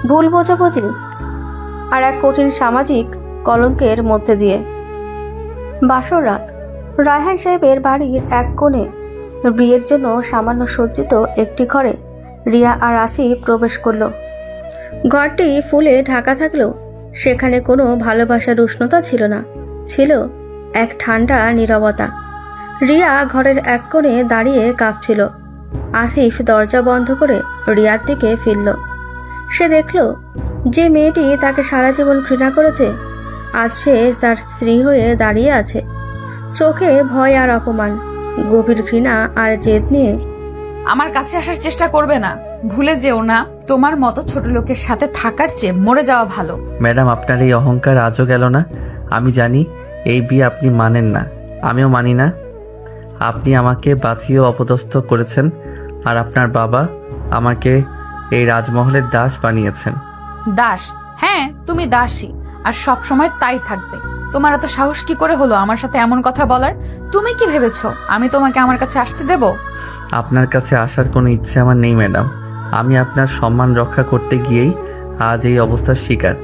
ভুল বোঝাবুঝি আর এক কঠিন সামাজিক কলঙ্কের মধ্যে দিয়ে। বাসর রাত। রায়হান সাহেবের বাড়ির এক কোণে বিয়ের জন্য সামান্য সজ্জিত একটি ঘরে রিয়া আর আসিফ প্রবেশ করল। ঘরটি ফুলে ঢাকা থাকলেও সেখানে কোনো ভালোবাসার উষ্ণতা ছিল না, ছিল এক ঠান্ডা নীরবতা। রিয়া ঘরের এক কোণে দাঁড়িয়ে কাঁপছিল। আসিফ দরজা বন্ধ করে রিয়ার দিকে ফিরল। সে দেখল যে মেয়েটি তাকে সারা জীবন ঘৃণা করেছে আজ সে তার স্ত্রী হয়ে দাঁড়িয়ে আছে। চোখে ভয় আর অপমান, গভীর ঘৃণা আর জেদ নিয়ে। আমার কাছে আসার চেষ্টা করবে না, ভুলে যেও না তোমার মতো ছোট লোকের সাথে থাকার চেয়ে মরে যাওয়া ভালো। ম্যাডাম, আপনার এই অহংকার আজও গেল না? আমি জানি এই বিয়ে আপনি মানেন না, আমিও মানি না। আপনি আমাকে বাঁচিয়ে অপদস্থ করেছেন, আর আপনার বাবা আমাকে এই রাজমহলের দাস বানিয়েছেন। দাস? হ্যাঁ, তুমি দাসী, আর সব সময় তাই থাকবে। তোমার এত সাহস কি করে হলো আমার সাথে এমন কথা বলার? তুমি কি ভেবেছো আমি তোমাকে আমার কাছে আসতে দেব? আপনার কাছে আসার কোনো ইচ্ছে আমার নেই ম্যাডাম। আমি আপনার সম্মান রক্ষা করতে গিয়েই আজ এই অবস্থার শিকার।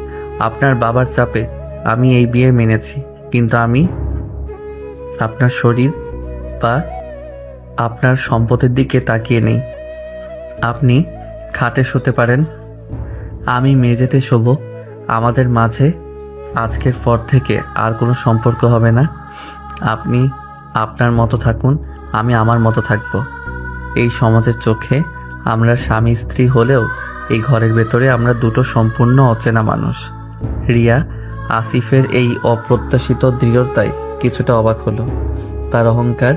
আপনার বাবার চাপে আমি এই বিয়ে মেনেছি, কিন্তু আমি আপনার শরীর বা আপনার সম্পদের দিকে তাকিয়ে নেই। আপনি খাটে শুতে পারেন, আমি মেঝেতে শোব। আমাদের মাঝে আজকের পর থেকে আর কোনো সম্পর্ক হবে না। আপনি আপনার মতো থাকুন, আমি আমার মতো থাকব। এই সমাজের চোখে আমরা স্বামী স্ত্রী হলেও এই ঘরের ভেতরে আমরা দুটো সম্পূর্ণ অচেনা মানুষ। রিয়া আসিফের এই অপ্রত্যাশিত দৃঢ়তায় কিছুটা অবাক হলো। তার অহংকার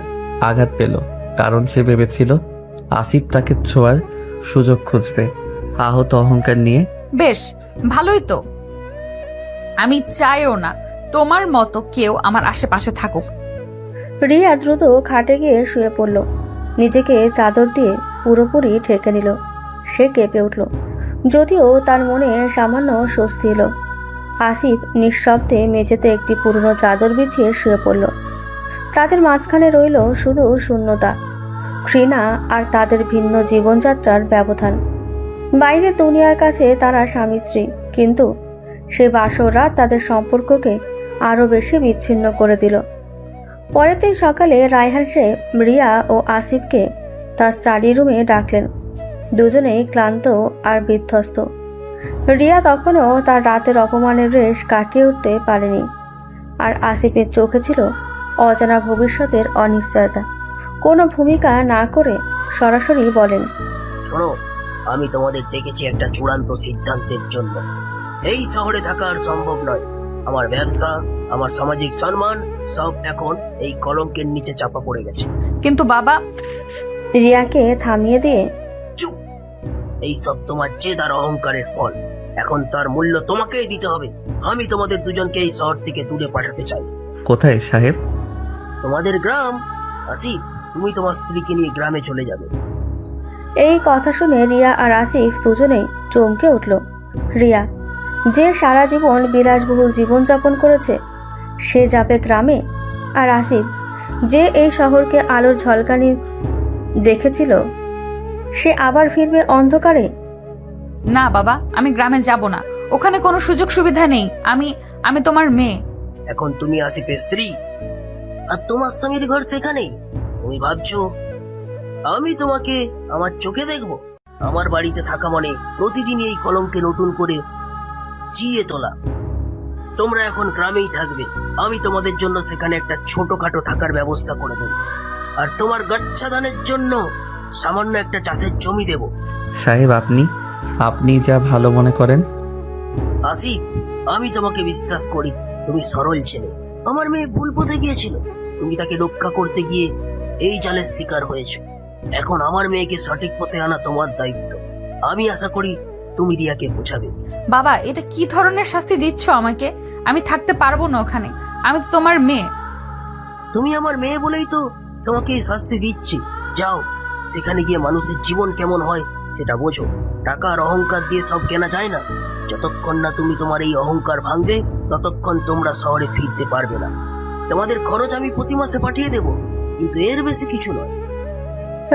আঘাত পেল, কারণ সে ভেবেছিল আসিফ তাকে ছোঁয়ার সুযোগ খুঁজবে। আহত অহংকার নিয়ে, বেশ ভালোই তো। আমি চাইও না তোমার মতো কেউ আমার আশেপাশে থাকুক। রিয়া দ্রুত খাটে গিয়ে শুয়ে পড়ল, নিজেকে চাদর দিয়ে পুরোপুরি ঢেকে নিল। সে কেঁপে উঠল, যদিও তার মনে সামান্য স্বস্তি এলো। আসিফ নিঃশব্দে মেঝেতে একটি পুরনো চাদর বিছিয়ে শুয়ে পড়ল। তাদের মাঝখানে রইল শুধু শূন্যতা, ঘৃণা আর তাদের ভিন্ন জীবনযাত্রার ব্যবধান। বাইরে দুনিয়ার কাছে তারা স্বামী স্ত্রী, কিন্তু সে বাসর রাত তাদের সম্পর্ককে আরও বেশি বিচ্ছিন্ন করে দিল। পরের দিন সকালে রায়হান সাহেব রিয়া ও আসিফকে তার স্টাডি রুমে ডাকলেন। দুজনেই ক্লান্ত আর বিধ্বস্ত। রিয়া তখনও তার রাতের অপমানের রেশ কাটিয়ে উঠতে পারেনি, আর আসিফের চোখে ছিল অজানা ভবিষ্যতের অনিশ্চয়তা। কোনো ভূমিকা না করে সরাসরি বলেন, শোনো, আমি তোমাদের ডেকেছি একটা চূড়ান্ত সিদ্ধান্তের জন্য। এই শহরে থাকা আর সম্ভব নয়। আমার ব্যবসা, আমার সামাজিক সম্মান সব এখন এই কলঙ্কের নিচে চাপা পড়ে গেছে। কিন্তু বাবা। রিয়াকে থামিয়ে দিয়ে, চুপ! এই সব তোমার জেদ আর অহংকারের ফল। এখন তার মূল্য তোমাকেই দিতে হবে। আমি তোমাদের দুজনকে এই শহর থেকে দূরে পাঠাতে চাই। কোথায় সাহেব? তোমাদের গ্রাম। আসিফ, তুমি তোমার স্ত্রীকে নিয়ে গ্রামে চলে যাবে। এই কথা শুনে রিয়া আর আসিফ দুজনেই চমকে উঠল। রিয়া, যে সারা জীবন বিলাসবহুল জীবনযাপন করেছে, সে যাবে গ্রামে? আর আসিফ, যে এই শহরকে আলোর ঝলকানি দেখেছিল, সে আবার ফিরবে অন্ধকারে? না বাবা, আমি গ্রামে যাব না। ওখানে কোনো সুযোগ সুবিধা নেই। আমি তোমার মেয়ে। এখন তুমি আসিফের স্ত্রী, আর তোমার স্বামীর ঘর সেখানেই। তুমি ভাবছো আমি তোমাকে আমার চোখে দেখবো? আমার বাড়িতে থাকা মানে প্রতিদিন এই কলঙ্কে নতুন করে জিয়ে তোলা। তোমরা এখন গ্রামেই থাকবে। আমি তোমাদের জন্য সেখানে একটা ছোটখাটো থাকার ব্যবস্থা করে দেব, আর তোমার গচ্ছাদানের জন্য সামান্য একটা চাষের জমি দেব। সাহেব, আপনি যা ভালো মনে করেন। আসিফ, আমি তোমাকে বিশ্বাস করি। তুমি সরল ছেলে। আমার মেয়ে ভুল পথে গিয়েছিল, তুমি তাকে রক্ষা করতে গিয়ে এই জালের শিকার হয়েছো। এখন আমার মেয়েকে সঠিক পথে আনা তোমার দায়িত্ব। আমি আশা করি তুমি রিয়াকে বোঝাবে। বাবা, এটা কি ধরনের শাস্তি দিচ্ছ আমাকে? আমি থাকতে পারবো না ওখানে। আমি তো তোমার মেয়ে। তুমি আমার মেয়ে বলেই তো তোমাকে এই শাস্তি দিচ্ছি। যাও, সেখানে গিয়ে মানুষের জীবন কেমন হয় সেটা বোঝো। টাকা আর অহংকার দিয়ে সব কেনা যায় না। যতক্ষণ না তুমি তোমার এই অহংকার ভাঙবে, ততক্ষণ তোমরা শহরে ফিরতে পারবে না। তোমাদের খরচ আমি প্রতি মাসে পাঠিয়ে দেব, কিন্তু এর বেশি কিছু নয়।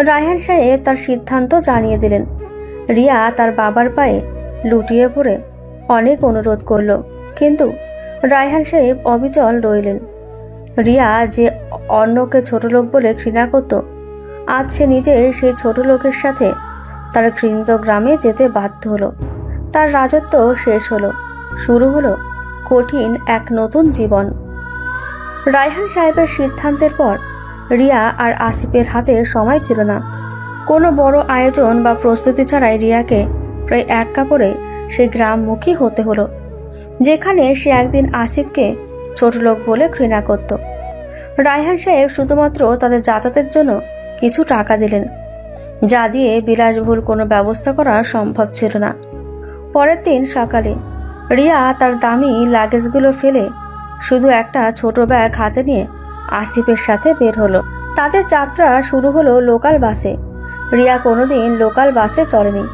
রায়হান সাহেব তার সিদ্ধান্ত জানিয়ে দিলেন। রিয়া তার বাবার পায়ে লুটিয়ে পড়ে অনেক অনুরোধ করল, কিন্তু রায়হান সাহেব অবিচল রইলেন। রিয়া যে অন্যকে ছোট লোক বলে ঘৃণা করত, আজ সে নিজে সেই ছোট লোকের সাথে তার ঘৃণিত গ্রামে যেতে বাধ্য হলো। তার রাজত্ব শেষ হলো, শুরু হলো কঠিন এক নতুন জীবন। রায়হান সাহেবের সিদ্ধান্তের পর রিয়া আর আসিফের হাতে সময় ছিল না। কোনো বড় আয়োজন বা প্রস্তুতি ছাড়াই রিয়াকে প্রায় এক কাপড়ে সে গ্রামমুখী হতে হলো, যেখানে সে একদিন আসিফকে ছোট লোক বলে ঘৃণা করত। রায়হান সাহেব শুধুমাত্র তাদের যাতায়াতের জন্য কিছু টাকা দিলেন, যা দিয়ে বিলাসবহুল কোনো ব্যবস্থা করা সম্ভব ছিল না। পরের দিন সকালে রিয়া তার দামি লাগেজগুলো ফেলে শুধু একটা ছোট ব্যাগ হাতে নিয়ে আসিফের সাথে বের হলো। তাদের যাত্রা শুরু হলো লোকাল বাসে। রিয়া কোনোদিন লোকাল বাসে চড়েনি।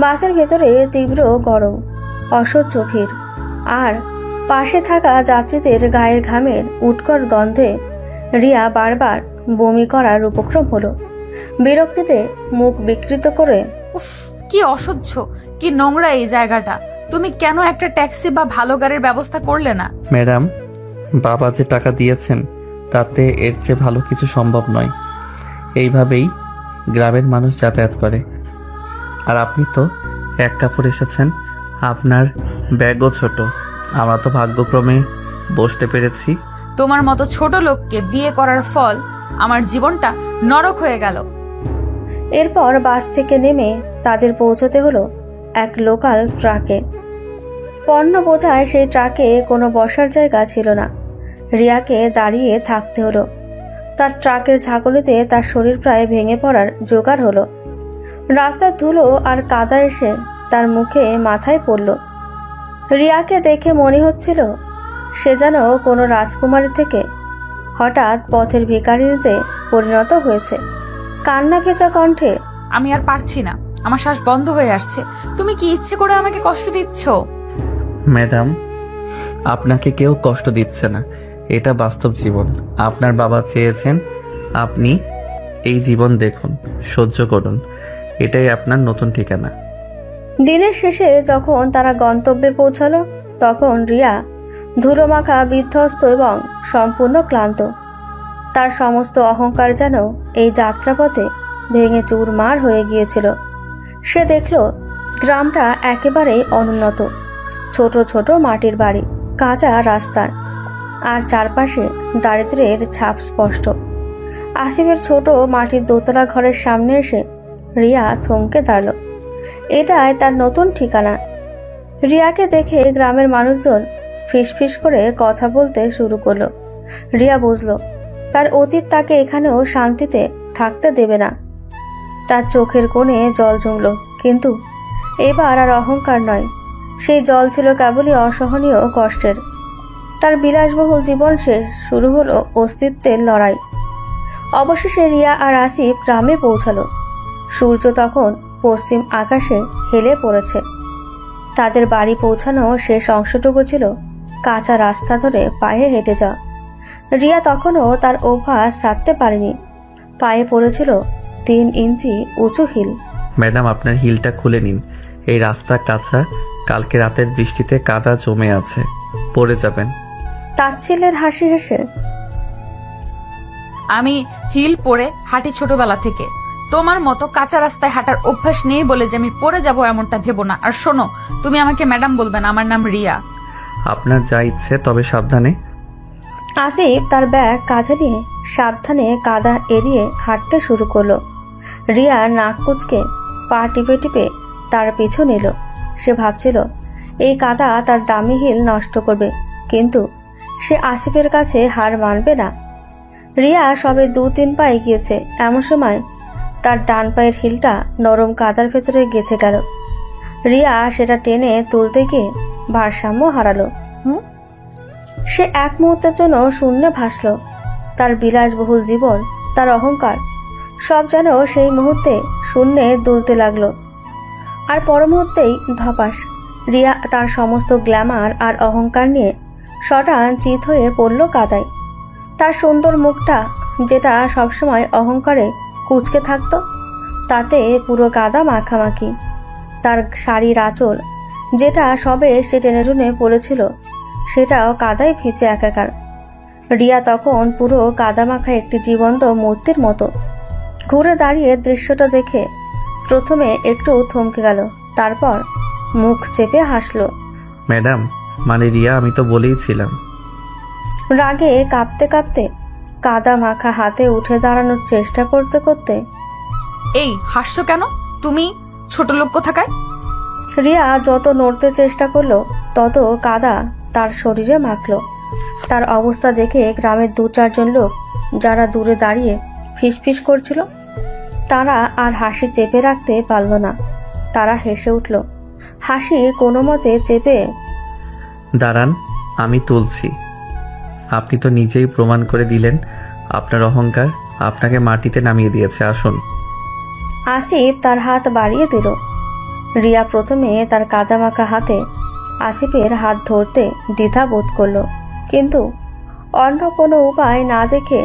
বাসের ভেতরে তীব্র গরম, অসহ্য ভিড়, আর পাশে থাকা যাত্রীদের গায়ের ঘামের উৎকট গন্ধে রিয়া বারবার বমি করার উপক্রম হলো। বিরক্তিতে মুখ বিকৃত করে, উফ, কি অসহ্য, কি নোংরা এই জায়গাটা। তুমি কেন একটা ট্যাক্সি বা ভালো গাড়ির ব্যবস্থা করলে না? ম্যাডাম, বাবা যে টাকা দিয়েছেন তাতে এর চেয়ে ভালো কিছু সম্ভব নয়। এইভাবেই গ্রামের মানুষ যাতায়াত করে। আর আপনি তো এক কাপড় এসেছেন, আপনার ব্যাগও ছোট। আমরা তো ভাগ্যক্রমে বসতে পেরেছি। তোমার মতো ছোট লোককে বিয়ে করার ফল আমার জীবনটা নরক হয়ে গেল। এরপর বাস থেকে নেমে তাদের পৌঁছতে হলো এক লোকাল ট্রাকে। পণ্য বোঝায় সেই ট্রাকে কোনো বসার জায়গা ছিল না। রিয়াকে দাঁড়িয়ে থাকতে হলো। তার ট্রাকের ঝাঁকুনিতে তার শরীর প্রায় ভেঙে পড়ার জোগাড় হলো। রাস্তার ধুলো আর কাদা এসে তার মুখে মাথায় পড়ল। রিয়াকে দেখে মনে হচ্ছিল সে যেন কোনো রাজকুমারী থেকে হঠাৎ পথের ভিখারিতে পরিণত হয়েছে। কান্না ভেজা কণ্ঠে, আমি আর পারছি না, আমার শ্বাস বন্ধ হয়ে আসছে। তুমি কি ইচ্ছে করে আমাকে কষ্ট দিচ্ছ? ম্যাডাম, আপনাকে কেউ কষ্ট দিচ্ছে না, এটা বাস্তব জীবন। আপনার বাবা চেয়েছেন আপনি এই জীবন দেখুন, সহ্য করুন। এটাই আপনার নতুন ঠিকানা। দিনের শেষে যখন তারা গন্তব্যে পৌঁছালো, তখন রিয়া ধুলোমাখা, বিধ্বস্ত এবং সম্পূর্ণ ক্লান্ত। তার সমস্ত অহংকার যেন এই যাত্রাপথে ভেঙে চুরমার হয়ে গিয়েছিল। সে দেখল গ্রামটা একেবারেই অনুন্নত, ছোট ছোট মাটির বাড়ি, কাঁচা রাস্তা, আর চারপাশে দারিদ্র্যের ছাপ স্পষ্ট। আসিফের ছোট মাটির দোতলা ঘরের সামনে এসে রিয়া থমকে দাঁড়াল। এটাই তার নতুন ঠিকানা। রিয়াকে দেখে গ্রামের মানুষজন ফিসফিস করে কথা বলতে শুরু করলো। রিয়া বুঝল তার অতীত তাকে এখানেও শান্তিতে থাকতে দেবে না। তার চোখের কোণে জল জমল, কিন্তু এবার আর অহংকার নয়, সেই জল ছিল কেবলই অসহনীয় কষ্টের। তার বিলাসবহুল জীবন শেষ, শুরু হলো অস্তিত্বের লড়াই। অবশেষে রিয়া আর আসিফ গ্রামে পৌঁছালো। সূর্য তখন পশ্চিম আকাশে হেলে পড়েছে। তাদের বাড়ি পৌঁছানো শেষ অংশটুকু ছিল কাঁচা রাস্তা ধরে পায়ে হেঁটে যাওয়া। রিয়া তখনও তার অভ্যাস ছাড়তে পারেনি। পায়ে পড়েছিল 3 ইঞ্চি উঁচু হিল। ম্যাডাম, আপনার হিলটা খুলে নিন। এই রাস্তা কাঁচা, কালকে রাতের বৃষ্টিতে কাদা জমে আছে, পড়ে যাবেন। তাচ্ছিল্যের হাসি হেসে, আমি হিল পরে হাঁটি ছোটবেলা থেকে। তোমার মতো কাঁচা রাস্তায় হাঁটার অভ্যাস নেই বলে যে আমি পড়ে যাব এমনটা ভেবো না। আর শোনো, তুমি আমাকে ম্যাডাম বলবে না, আমার নাম রিয়া। আপনার যা ইচ্ছে, তবে সাবধানে। আসিফ তার ব্যাগ কাঁধে নিয়ে সাবধানে কাদা এড়িয়ে হাঁটতে শুরু করলো। রিয়া নাক কুচকে পা টিপে টিপে তার পিছু নিল। সে ভাবছিল এই কাদা তার দামি হিল নষ্ট করবে, কিন্তু সে আসিফের কাছে হার মানবে না। রিয়া সবে 2-3 পা এগিয়েছে, এমন সময় তার ডান পায়ের হিলটা নরম কাদার ভেতরে গেঁথে গেল। রিয়া সেটা টেনে তুলতে গিয়ে ভারসাম্য হারালো। সে এক মুহূর্তের জন্য শূন্যে ভাসল। তার বিলাসবহুল জীবন, তার অহংকার, সব যেন সেই মুহূর্তে শূন্যে দুলতে লাগলো। আর পর মুহূর্তেই ধপাস, রিয়া তার সমস্ত গ্ল্যামার আর অহংকার নিয়ে শটান চিত হয়ে পড়ল কাদায়। তার সুন্দর মুখটা, যেটা সবসময় অহংকারে কুঁচকে থাকতো, তাতে পুরো কাদা মাখামাখি। তার শাড়ির আঁচল, যেটা সবে সে টেনে টুনে পড়েছিল, সেটাও কাদায় ভিজে একাকার। রিয়া তখন পুরো কাদামাখা একটি জীবন্ত মূর্তির মতো। ঘুরে দাঁড়িয়ে দৃশ্যটা দেখে প্রথমে একটু থমকে গেল, তারপর মুখ চেপে হাসলো। ম্যাডাম, মানে রিয়া, আমি তো বলেইছিলাম। রাগে কাঁপতে কাঁপতে কাদা মাখা হাতে উঠে দাঁড়ানোর চেষ্টা করতে করতে, এই হাসছো কেন? তুমি ছোট লোক কোথাকার? রিয়া যত নড়তে চেষ্টা করলো তত কাদা তার শরীরে মাখলো। তার অবস্থা দেখে গ্রামের 2-4 লোক যারা দূরে দাঁড়িয়ে ফিসফিস করছিল তারা আর হাসি চেপে রাখতে পারল না। তারা হেসে উঠল। হাসি কোনো মতে চেপে দাঁড়ান, আমি তুলছি। আপনি তো নিজেই প্রমাণ করে দিলেন আপনার অহংকার আপনাকে মাটিতে নামিয়ে দিয়েছে। আসুন। আসিফ তার হাত বাড়িয়ে দিল। রিয়া প্রথমে তার কাদামাখা হাতে আসিফের হাত ধরতে দ্বিধা বোধ করল, কিন্তু অন্য কোনো উপায় না দেখে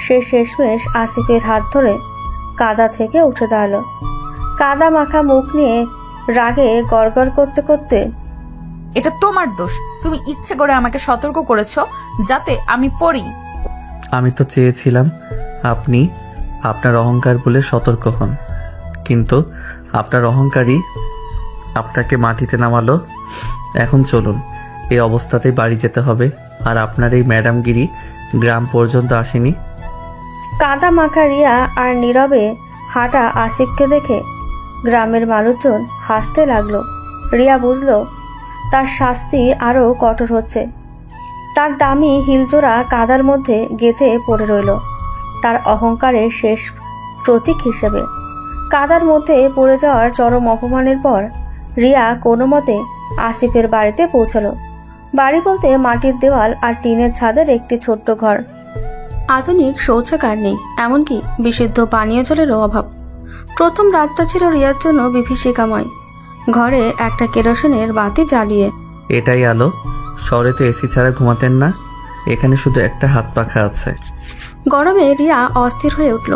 সে শেষমেশ আসিফের হাত ধরে কাদা থেকে উঠে দাঁড়ালো। কাদা মাখা মুখ নিয়ে রাগে গড়গড় করতে করতে, এটা তোমার দোষ। তুমি ইচ্ছে করে আমাকে সতর্ক করেছো যাতে আমি পড়ি। আমি তো চেয়েছিলাম আপনি আপনার অহংকার বলে সতর্ক হন, কিন্তু আপনার অহংকারই আপনাকে মাটিতে নামালো। এখন চলুন, এই অবস্থাতেই বাড়ি যেতে হবে। আর আপনার এই ম্যাডামগিরি গ্রাম পর্যন্ত আসেনি। কাদা মাখা রিয়া আর নীরবে হাঁটা আসিফকে দেখে গ্রামের মানুষজন হাসতে লাগলো। রিয়া বুঝলো তার শাস্তি আরও কঠোর হচ্ছে। তার দামি হিলজোড়া কাদার মধ্যে গেঁথে পড়ে রইল তার অহংকারের শেষ প্রতীক হিসেবে। কাদার মধ্যে পড়ে যাওয়ার চরম অপমানের পর রিয়া কোনো মতে আসিফের বাড়িতে পৌঁছালো। বাড়ি বলতে মাটির দেওয়াল আর টিনের ছাদের একটি ছোট্ট ঘর। আধুনিক শৌচাগার নেই, এমনকি বিশুদ্ধ পানীয় জলেরও অভাব। প্রথম রাতটা ছিল রিয়ার জন্য বিভীষিকাময়। ঘরে একটা কেরোসিনের বাতি জ্বালিয়ে, এটাই আলো। শহরে তো এসি ছাড়া ঘুমাতেন না, এখানে শুধু একটা হাত পাখা আছে। গরমে রিয়া অস্থির হয়ে উঠল।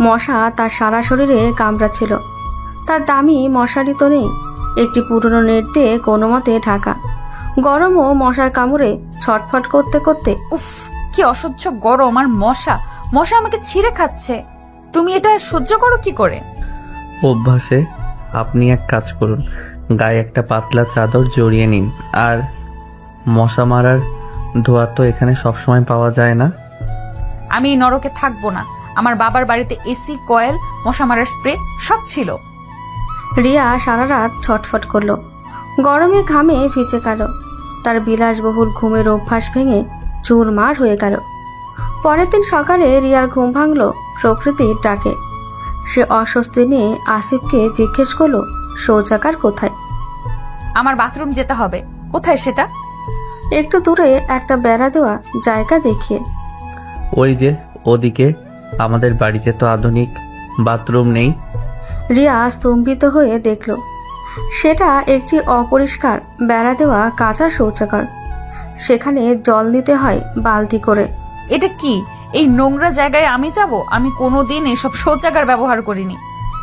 মশা তার সারা শরীরে কামড়াচ্ছিল। তার দামি মশারি তো নেই, একটি পুরনো নেট দিয়ে কোনো মতে ঢাকা। গরম ও মশার কামড়ে ছটফট করতে করতে, উফ, কি অসহ্য গরম আর মশা। মশা আমাকে ছিঁড়ে খাচ্ছে। তুমি এটা সহ্য করো কি করে? অভ্যাসে। আপনি এক কাজ করুন, গায়ে একটা পাতলা চাদর জড়িয়ে নিন। আর মশা মারার ধোঁয়া তো এখানে সবসময় পাওয়া যায় না। আমি এই নরকে থাকবো না। আমার বাবার বাড়িতে এসি, কয়েল, মশা মারার স্প্রে সব ছিল। রিয়া সারা রাত ছটফট করলো। গরমে ঘামে ভিজে গেল। তার বিলাসবহুল ঘুমের অভ্যাস ভেঙে চুরমার হয়ে গেল। পরের দিন সকালে রিয়ার ঘুম ভাঙল প্রকৃতির ডাকে। সে অস্বস্তি নিয়ে আসিফকে জিজ্ঞেস করলো শৌচাগার কোথায়। আমার বাথরুম যেতে হবে। কোথায় সেটা? একটু দূরে একটা বেড়া দেওয়া জায়গা দেখিয়ে। ওই যে ওদিকে। আমাদের বাড়িতে তো আধুনিক বাথরুম নেই। রিয়া স্তম্ভিত হয়ে দেখল সেটা একটি অপরিষ্কার বেড়া দেওয়া কাঁচা শৌচাগার। সেখানে জল নিতে হয় বালতি করে। এটা কি? এই নোংরা জায়গায় আমি যাব? আমি কোনোদিন এসব শৌচাগার ব্যবহার করিনি।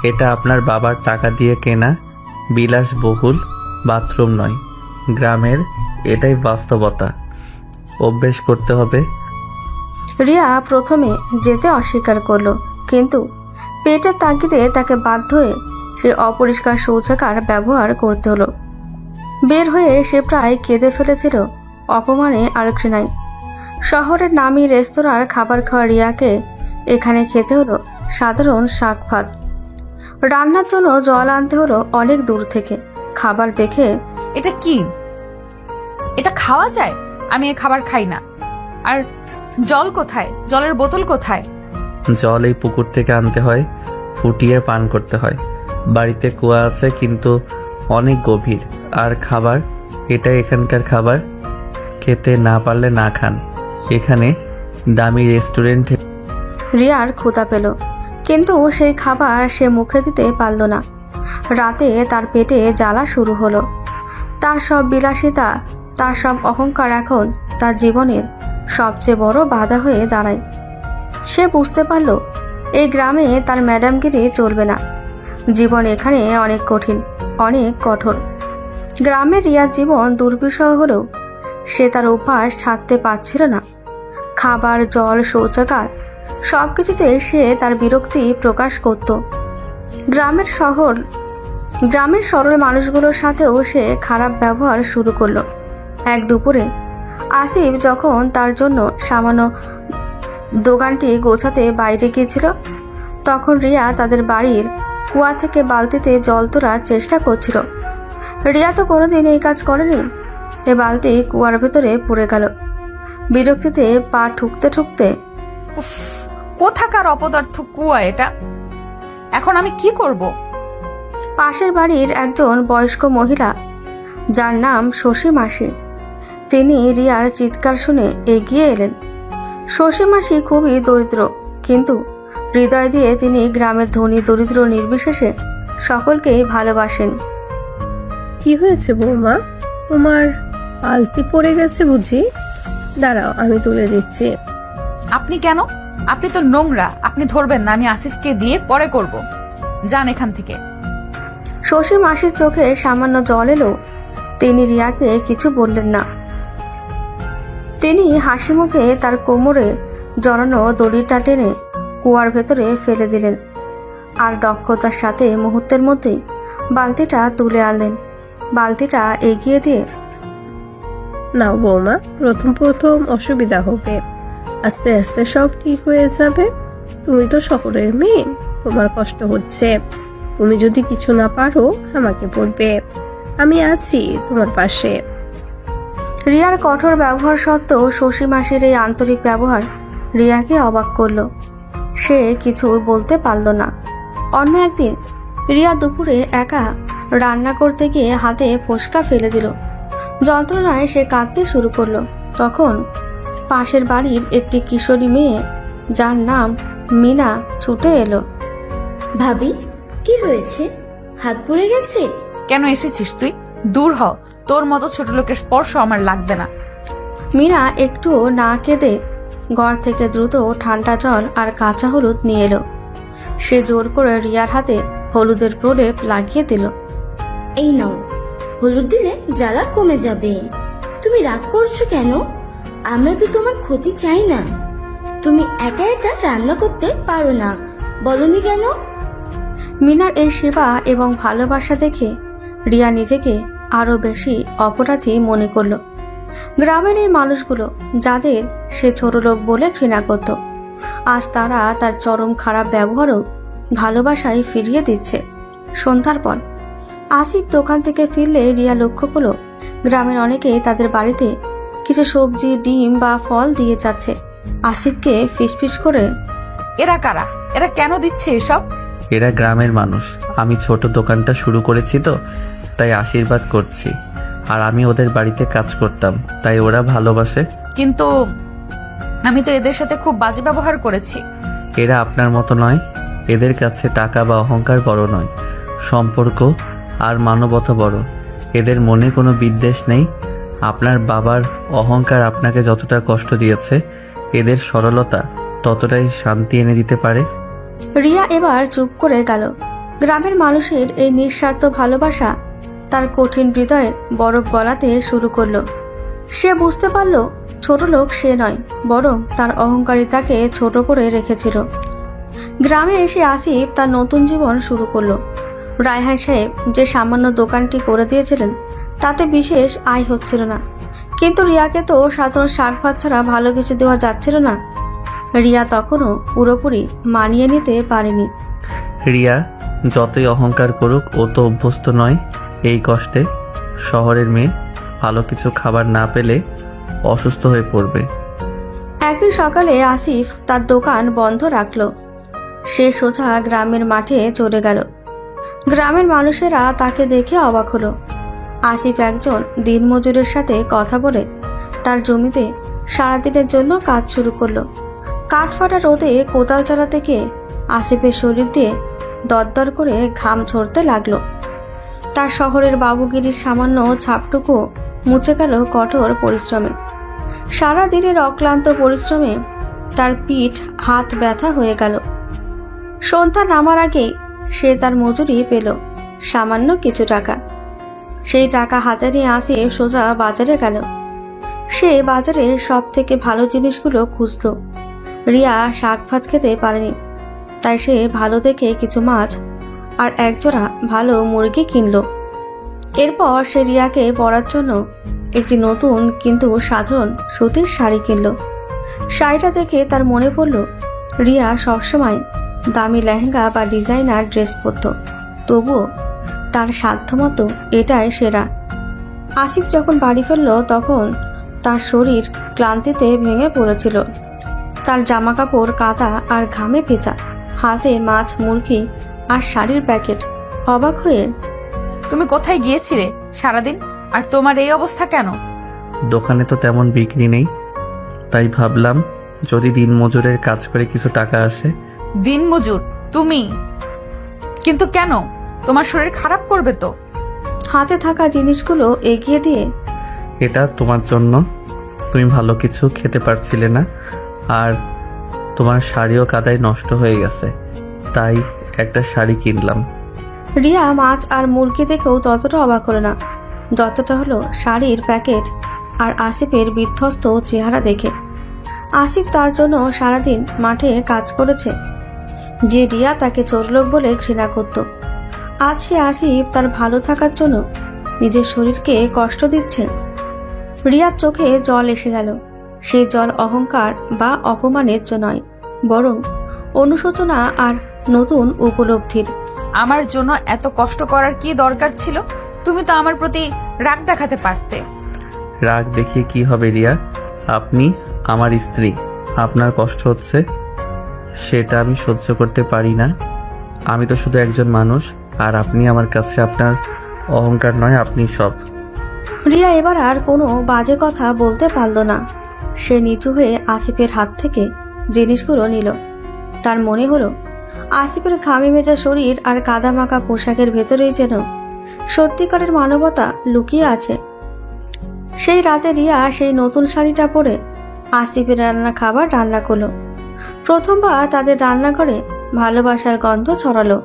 এটা আপনার বাবার টাকা দিয়ে কেনা বিলাসবহুল বাথরুম নয়, গ্রামের এটাই বাস্তবতা। অভ্যেস করতে হবে। রিয়া প্রথমে যেতে অস্বীকার করলো, কিন্তু পেটের তাগিদে তাকে বাধ্য হয়ে সে অপরিষ্কার শৌচাগার ব্যবহার করতে হলো। বের হয়ে সে প্রায় কেঁদে ফেলেছিল অপমানে আর ঘৃণায়। শহরের নামী রেস্তোরাঁর খাবার খাওয়া রিয়াকে এখানে খেতে হলো সাধারণ শাক ভাত। রান্নার জন্য জল আনতে হলো অনেক দূর থেকে। খাবার দেখে, এটা কি? এটা খাওয়া যায়? আমি এ খাবার খাই না। আর জল কোথায়? জলের বোতল কোথায়? জল এই পুকুর থেকে আনতে হয়, ফুটিয়ে পান করতে হয়। বাড়িতে কুয়া আছে, কিন্তু অনেক গভীর। আর খাবার, এটা এখানকার খাবার। খেতে না পারলে না খান। এখানে দামি রেস্টুরেন্টে। রিয়ার ক্ষুধা পেল, কিন্তু সেই খাবার সে মুখে দিতে পারল না। রাতে তার পেটে জ্বালা শুরু হলো। তার সব বিলাসিতা, তার সব অহংকার এখন তার জীবনের সবচেয়ে বড় বাধা হয়ে দাঁড়ায়। সে বুঝতে পারল এই গ্রামে তার ম্যাডামগিরি চলবে না। জীবন এখানে অনেক কঠিন, অনেক কঠোর। গ্রামের রিয়ার জীবন দুর্বিষহ হলেও সে তার অভ্যাস ছাড়তে পারছিল না। খাবার, জল, শৌচাগার সবকিছুতে সে তার বিরক্তি প্রকাশ করত। গ্রামের সরল মানুষগুলোর সাথেও সে খারাপ ব্যবহার শুরু করলো। এক দুপুরে আসিফ যখন তার জন্য সামান্য দোকানটি গোছাতে বাইরে গিয়েছিল, তখন রিয়া তাদের বাড়ির কুয়া থেকে বালতিতে জল তোলার চেষ্টা করছিল। রিয়া তো কোনোদিন এই কাজ করেনি। এ বালতি কুয়ার ভেতরে পড়ে গেল। বিরক্তিতে পা ঠুকতে ঠুকতে উফ, কোথাকার অপদার্থ কুয়া এটা! এখন আমি কি করব? পাশের বাড়ির একজন বয়স্ক মহিলা, যার নাম শশী মাসি, তিনি রিয়ার চিৎকার শুনে এগিয়ে এলেন। শশী মাসি খুবই দরিদ্র, কিন্তু হৃদয় দিয়ে তিনি গ্রামের ধনী দরিদ্র নির্বিশেষে সকলকেই ভালোবাসেন। কি হয়েছে বৌমা? তোমার আলতি পড়ে গেছে বুঝি? দাঁড়াও, আমি তুলে দিচ্ছি। আপনি কেন? আপনি তো নোংরা, আপনি ধরবেন না। আমি আসিফকে দিয়ে পরে করব। যান এখান থেকে। শশী মাসির চোখে সামান্য জল এলো, তিনি রিয়াকে কিছু বললেন না। তিনি হাসি মুখে তার কোমরে জড়ানো দড়িটা টেনে কুয়ার ভেতরে ফেলে দিলেন, আর দক্ষতার সাথে মুহূর্তের মধ্যেই বালতিটা তুলে আনলেন। বালতিটা এগিয়ে দিয়ে, নাও বৌমা, প্রথম প্রথম অসুবিধা হবে, আস্তে আস্তে সব ঠিক হয়ে যাবে। তুমি তো শহরের মেয়ে, তোমার কষ্ট হচ্ছে। তুমি যদি কিছু না পারো আমাকে বলবে, আমি আছি তোমার পাশে। রিয়ার কঠোর ব্যবহার সত্ত্বেও শশী মাসির এই আন্তরিক ব্যবহার রিয়াকে অবাক করলো। সে কিছু বলতে পারল না। অন্য একদিন রিয়া দুপুরে একা রান্না করতে গিয়ে হাতে ফোসকা ফেলে দিল। যন্ত্রণায় সে কাঁদতে শুরু করলো। তখন পাশের বাড়ির একটি কিশোরী মেয়ে, যার নাম মিনা, ছুটে এলো। ভাবি, কি হয়েছে? হাত পুড়ে গেছে? কেন এসেছিস তুই? দূর হ, তোর মতো ছোট লোকের স্পর্শ আমার লাগবে না। মিনা একটুও না কেঁদে ঘর থেকে দ্রুত ঠান্ডা জল আর কাঁচা হলুদ নিয়ে এলো। সে জোর করে রিয়ার হাতে হলুদের প্রলেপ লাগিয়ে দিল। এই নাও, হলুদ দিলে জ্বালা কমে যাবে। তুমি রাগ করছো কেন? আমরা তো তোমার ক্ষতি চাই না। তুমি একা একা রান্না করতে পারো না, বলনি কেন? মিনার এই সেবা এবং ভালোবাসা দেখে রিয়া নিজেকে আরো বেশি অপরাধী মনে করল। গ্রামের এই মানুষগুলো, যাদের সে ছোট লোক বলে ঘৃণা করত, আজ তারা তার চরম খারাপ ব্যবহারও ভালোবাসায় ফিরিয়ে দিচ্ছে। সন্ধ্যার পর আসিফ দোকান থেকে ফিরলে রিয়া লক্ষ্য করল গ্রামের অনেকেই তাদের বাড়িতে কিছু সবজি, ডিম বা ফল দিয়ে যাচ্ছে। আসিফকে ফিসফিস করে, এরা কারা? এরা কেন দিচ্ছে এসব? এরা গ্রামের মানুষ। আমি ছোট দোকানটা শুরু করেছি তো, তাই আশীর্বাদ করছি। আর আমি ওদের বাড়িতে কাজ করতাম, তাই ওরা ভালোবাসে। কিন্তু আমি তো এদের সাথে খুব বাজে ব্যবহার করেছি। এরা আপনার মতো নয়। এদের কাছে টাকা বা অহংকার বড় নয়, সম্পর্ক আর মানবতা বড়। এদের মনে কোনো বিদ্বেষ নেই। আপনার বাবার অহংকার আপনাকে যতটা কষ্ট দিয়েছে, এদের সরলতা ততটাই শান্তি এনে দিতে পারে। রিয়া এবার চুপ করে গেল। গ্রামের মানুষের এই নিঃস্বার্থ ভালোবাসা তার কঠিন হৃদয়ের বরফ গলাতে শুরু করলো। সে বুঝতে পারল ছোট লোক সে নয়, বরং তার অহংকারিতাকে ছোট করে রেখেছিল। গ্রামে এসে আসিফ তার নতুন জীবন শুরু করলো। রায়হান সাহেব যে সামান্য দোকানটি করে দিয়েছিলেন, তাতে বিশেষ আয় হচ্ছিল না, কিন্তু রিয়াকে তো সাধারণ শাক ভাত ছাড়া ভালো কিছু দেওয়া যাচ্ছিল না। রিয়া তখনও পুরোপুরি মানিয়ে নিতে পারেনি। রিয়া যতই অহংকার করুক, ও তো অভ্যস্ত নয় এই কষ্টে। শহরের মেয়ে ভালো কিছু খাবার না পেলে অসুস্থ হয়ে পড়বে। একদিন সকালে আসিফ তার দোকান বন্ধ রাখল। সে সোজা গ্রামের মাঠে চলে গেল। গ্রামের মানুষেরা তাকে দেখে অবাক হলো। আসিফ একজন দিনমজুরের সাথে কথা বলে তার জমিতে সারাদিনের জন্য কাজ শুরু করলো। কাঠফাটা রোদে কোদাল চালাতে গিয়ে আসিফের শরীর দিয়ে দরদর করে ঘাম ঝরতে লাগলো। তার শহরের বাবুগিরির সামান্য ছাপটুকু মুছে গেল কঠোর পরিশ্রমে। সারাদিনের অক্লান্ত পরিশ্রমে তার পিঠ হাত ব্যথা হয়ে গেল। সন্ধ্যা নামার আগেই সে তার মজুরি পেল, সামান্য কিছু টাকা। সেই টাকা হাতে নিয়ে আসিফ সোজা বাজারে গেল। সে বাজারে সব থেকে ভালো জিনিসগুলো খুঁজল। রিয়া শাক ভাত খেতে পারেনি, তাই সে ভালো দেখে কিছু মাছ আর একজোড়া ভালো মুরগি কিনল। এরপর সে রিয়াকে পরার জন্য একটি নতুন কিন্তু সাধারণ সুতির শাড়ি কিনল। শাড়িটা দেখে তার মনে পড়ল রিয়া সবসময় দামি লেহেঙ্গা বা ডিজাইনার ড্রেস পরত, তবুও তার সাধ্যমতো এটাই সেরা। আসিফ যখন বাড়ি ফিরল তখন তার শরীর ক্লান্তিতে ভেঙে পড়েছিল। তার জামাকাপড় কাদা আর ঘামে ভেজা, হাতে মাছ, মুরগি আর শাড়ির প্যাকেট। অবাক হয়ে, তুমি কোথায় গিয়েছিলে সারাদিন, আর তোমার এই অবস্থা কেন? দোকানে তো তেমন বিক্রি নেই, তাই ভাবলাম যদি দিন মজুরের কাজ করে কিছু টাকা আসে। দিনমজুর তুমি? কিন্তু কেন? তোমার শরীর খারাপ করবে তো। হাতে থাকা জিনিসগুলো এগিয়ে দিয়ে, এটা তোমার জন্য, তুমি ভালো কিছু খেতে পারছিলে না, আর তোমার শাড়িও কাদায় নষ্ট হয়ে গেছে, তাই একটা শাড়ি কিনলাম। রিয়া মাছ আর মুরগি দেখেও ততটা অবাক হলো না যতটা হলো শাড়ির প্যাকেট আর আসিফের বিধ্বস্ত চেহারা দেখে। আসিফ তার জন্য সারাদিন মাঠে কাজ করেছে, যে রিয়া তাকে চোরলোক বলে ঘৃণা করত। আজ সে আসিফ তার ভালো থাকার জন্য নিজের শরীরকে কষ্ট দিচ্ছে। রিয়ার চোখে জল এসে গেল। সেই জল অহংকার বা অপমানের জন্য নয়, বরং অনুশোচনা আর নতুন উপলব্ধির। আমার জন্য এত কষ্ট করার কি দরকার ছিল? তুমি তো আমার প্রতি রাগ দেখাতে পারতে। রাগ দেখিয়ে কি হবে রিয়া? আপনি আমার স্ত্রী, আপনার কষ্ট হচ্ছে সেটা আমি সহ্য করতে পারি না। আমি তো শুধু একজন মানুষ, আর আপনি আমার কাছে আপনার অহংকার নয়, আপনি সব। রিয়া এবার আর কোনো বাজে কথা বলতে পারল না। সে নিচু হয়ে আসিফের হাত থেকে জিনিসগুলো নিল। তার মনে হলো আসিফের ঘামে ভেজা শরীর আর কাদামাখা পোশাকের ভেতরেই যেন সত্যিকারের মানবতা লুকিয়ে আছে। সেই রাতে রিয়া সেই নতুন শাড়িটা পরে আসিফের রান্না খাবার রান্না করলো। প্রথমবার তাদের রান্নাঘরে ভালোবাসার গন্ধ ছড়ালো।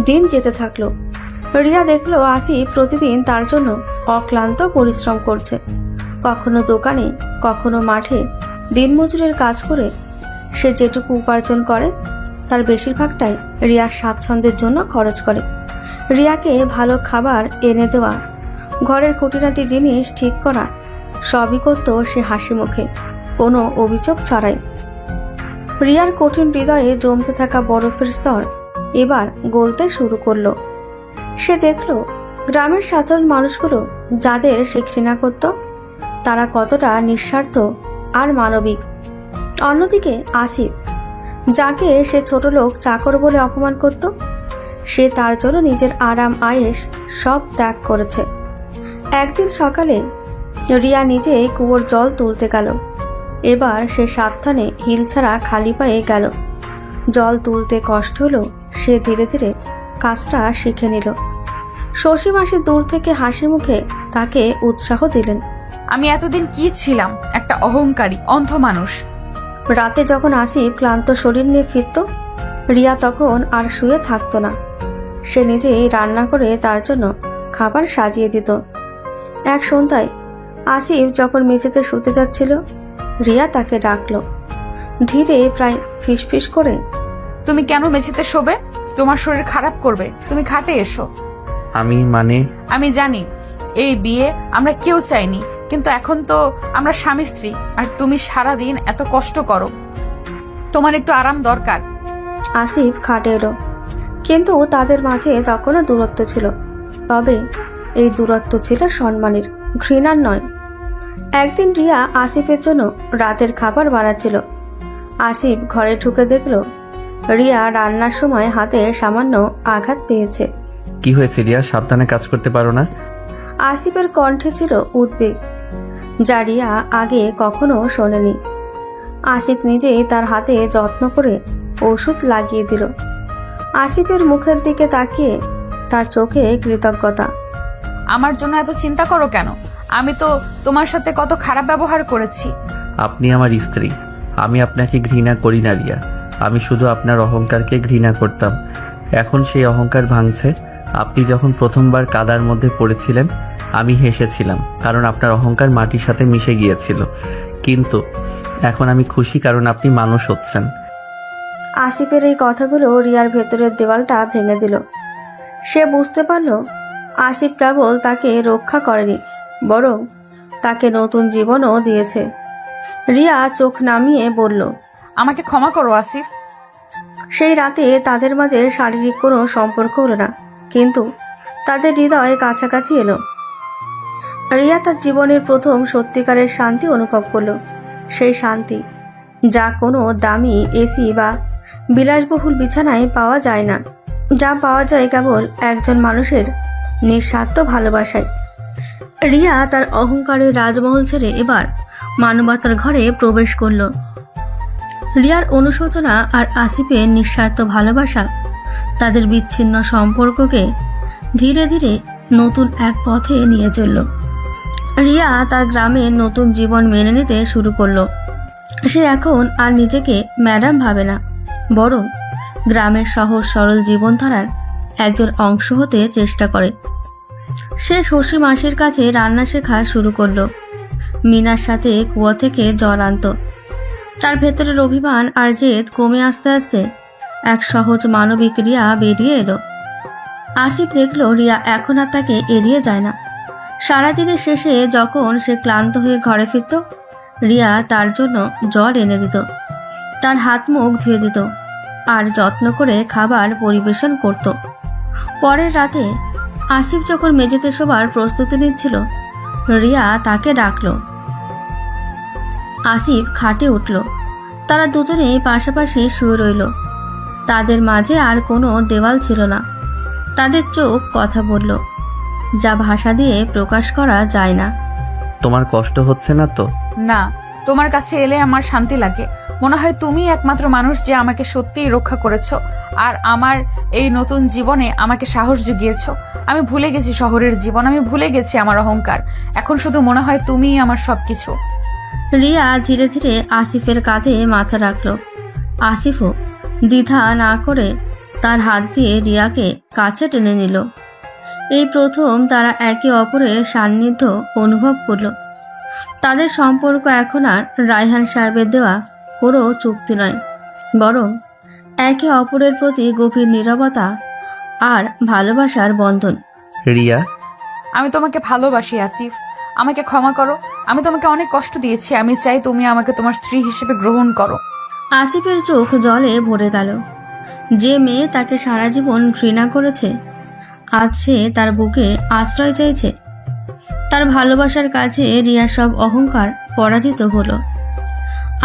দিন যেতে থাকলো। রিয়া দেখলো আসিফ প্রতিদিন তার জন্য অক্লান্ত পরিশ্রম করছে, কখনো দোকানে, কখনো মাঠে দিনমজুরের কাজ করে। সে যেটুকু উপার্জন করে তার বেশিরভাগটাই রিয়ার স্বাচ্ছন্দ্যের জন্য খরচ করে। রিয়াকে ভালো খাবার এনে দেওয়া, ঘরের খুঁটিনাটি জিনিস ঠিক করা, সবই করত সে হাসি মুখে, কোনো অভিযোগ ছাড়াই। রিয়ার কঠিন হৃদয়ে জমতে থাকা বরফের স্তর এবার গলতে শুরু করলো। সে দেখল গ্রামের সাধারণ মানুষগুলো যাদের সে ঘৃণা করত, তারা কতটা নিঃস্বার্থ আর মানবিক। অন্যদিকে আসিফ, যাকে সে ছোট লোক চাকর বলে অপমান করত, সে তার জন্য নিজের আরাম আয়েশ সব ত্যাগ করেছে। একদিন সকালে রিয়া নিজেই কুয়োর জল তুলতে গেল। এবার সে সাবধানে হিল ছাড়া খালি পায়ে গেল। জল তুলতে কষ্ট হলো, সে ধীরে ধীরে কাজটা শিখে নিল। শশী মাসি দূর থেকে হাসি মুখে তাকে উৎসাহ দিলেন। আমি এতদিন কি ছিলাম? একটা অহংকারী অন্ধ মানুষ। রাতে যখন আসিফ ক্লান্ত শরীর নিয়ে ফিরত, রিয়া তখন আর শুয়ে থাকতো না। সে নিজেই রান্না করে তার জন্য খাবার সাজিয়ে দিত। এক সন্ধ্যায় আসিফ যখন মেঝেতে শুতে যাচ্ছিল, রিয়া তাকে ডাকলো ধীরে, প্রায় ফিসফিস করে। তুমি কেন মেঝেতে শোবে? তোমার শরীর খারাপ করবে, তুমি খাটে এসো। আমি জানি এই বিয়ে আমরা কেউ চাইনি, কিন্তু এখন তো আমরা স্বামী স্ত্রী, আর তুমি সারাদিন এত কষ্ট করো, তোমার একটু আরাম দরকার। আসিফ খাটে এলো, কিন্তু তাদের মাঝে তখনও দূরত্ব ছিল। তবে এই দূরত্ব ছিল সম্মানের, ঘৃণার নয়। একদিন রিয়া আসিফের জন্য রাতের খাবার বানাচ্ছিল। আসিফ ঘরে ঢুকে দেখল রিয়া রান্নার সময় হাতে সামান্য আঘাত পেয়েছে। কি হয়েছে রিয়া? সাবধানে কাজ করতে পারো না? আসিফের কণ্ঠে ছিল উদ্বেগ, যা রিয়া আগে কখনো শোনেনি। আসিফ নিজেই তার হাতে যত্ন করে ওষুধ লাগিয়ে দিল। আসিফের মুখের দিকে তাকিয়ে তার চোখে কৃতজ্ঞতা। আমার জন্য এত চিন্তা করো কেন? আমি তো তোমার সাথে কত খারাপ ব্যবহার করেছি। আপনি আমার স্ত্রী, আমি আপনাকে ঘৃণা করি না রিয়া। আমি শুধু আপনার অহংকারকে ঘৃণা করতাম। এখন সেই অহংকার ভাঙছে। আপনি যখন প্রথমবার কাদার মধ্যে পড়েছিলেন, আমি হেসেছিলাম, কারণ আপনার অহংকার মাটির সাথে মিশে গিয়েছিল। কিন্তু এখন আমি খুশি, কারণ আপনি মানুষ হচ্ছেন। আসিফের এই কথাগুলো রিয়ার ভেতরের দেওয়ালটা ভেঙে দিল। সে বুঝতে পারল আসিফ কেবল তাকে রক্ষা করেনি, বরং তাকে নতুন জীবনও দিয়েছে। রিয়া চোখ নামিয়ে বলল, আমাকে ক্ষমা করো আসিফ। সেই রাতে তাদের মাঝে শারীরিক কোনো সম্পর্ক হলো না, কিন্তু তাদের হৃদয়ে কাছাকাছি এলো। রিয়া তার জীবনের প্রথম সত্যিকারের শান্তি অনুভব করলো। সেই শান্তি যা কোনো দামি এসি বা বিলাসবহুল বিছানায় পাওয়া যায় না, যা পাওয়া যায় কেবল একজন মানুষের নিঃস্বার্থ ভালোবাসায়। রিয়া তার অহংকারের রাজমহল ছেড়ে এবার মানবতার ঘরে প্রবেশ করল। রিয়ার অনুশোচনা আর আসিফের নিঃস্বার্থ ভালোবাসা তাদের বিচ্ছিন্ন সম্পর্ককে ধীরে ধীরে নতুন এক পথে নিয়ে চলল। রিয়া তার গ্রামে নতুন জীবন মেনে নিতে শুরু করলো। সে এখন আর নিজেকে ম্যাডাম ভাবে না, বরং গ্রামের সহজ সরল জীবনধারার একজন অংশ হতে চেষ্টা করে। সে শশী মাসির কাছে রান্না শেখা শুরু করলো। মিনার সাথে কুয়া থেকে জল আনত। তার ভেতরের অভিমান আর জেদ কমে আস্তে আস্তে এক সহজ মানবিক রিয়া বেরিয়ে এলো। আসিফ দেখলো রিয়া এখন আর তাকে এড়িয়ে যায় না। সারাদিনের শেষে যখন সে ক্লান্ত হয়ে ঘরে ফিরত, রিয়া তার জন্য জল এনে দিত, তার হাত মুখ ধুয়ে দিত আর যত্ন করে খাবার পরিবেশন করত। পরের রাতে আসিফ যখন মেঝেতে শোবার প্রস্তুতি নিচ্ছিল, রিয়া তাকে ডাকলো। আসিফ খাটে উঠল। তারা দুজনেই পাশাপাশি শুয়ে রইল। তাদের মাঝে আর কোনো দেওয়াল ছিল না। তাদের চোখ কথা বলল, যা ভাষা দিয়ে প্রকাশ করা যায় না। তোমার কষ্ট হচ্ছে না তো? না, তোমার কাছে এলে আমার শান্তি লাগে। মনে হয় তুমি একমাত্র মানুষ যে আমাকে সত্যিই রক্ষা করেছো আর আমার এই নতুন জীবনে আমাকে সাহস জুগিয়েছো। আমি ভুলে গেছি শহরের জীবন, আমি ভুলে গেছি আমার অহংকার। এখন শুধু মনে হয় তুমিই আমার সবকিছু। রিয়া ধীরে ধীরে আসিফের কাঁধে মাথা রাখল। আসিফও দ্বিধা না করে তার হাত দিয়ে রিয়াকে কাছে টেনে নিল। এই প্রথম তারা একে অপরের সান্নিধ্য অনুভব করল। তাদের সম্পর্ক এখন আর রায়হান সাহেবের দেওয়া কোনো চুক্তি নয়, বরং একে অপরের প্রতি গভীর নীরবতা আর ভালোবাসার বন্ধন। রিয়া, আমি তোমাকে ভালোবাসি আসিফ, আমাকে ক্ষমা করো। আমি তোমাকে অনেক কষ্ট দিয়েছি। আমি চাই তুমি আমাকে তোমার স্ত্রী হিসেবে গ্রহণ করো। আসিফের চোখ জলে ভরে গেল। যে মেয়ে তাকে সারা জীবন ঘৃণা করেছে, আজ সে তার বুকে আশ্রয় চাইছে। তার ভালোবাসার কাছে রিয়ার সব অহংকার পরাজিত হলো।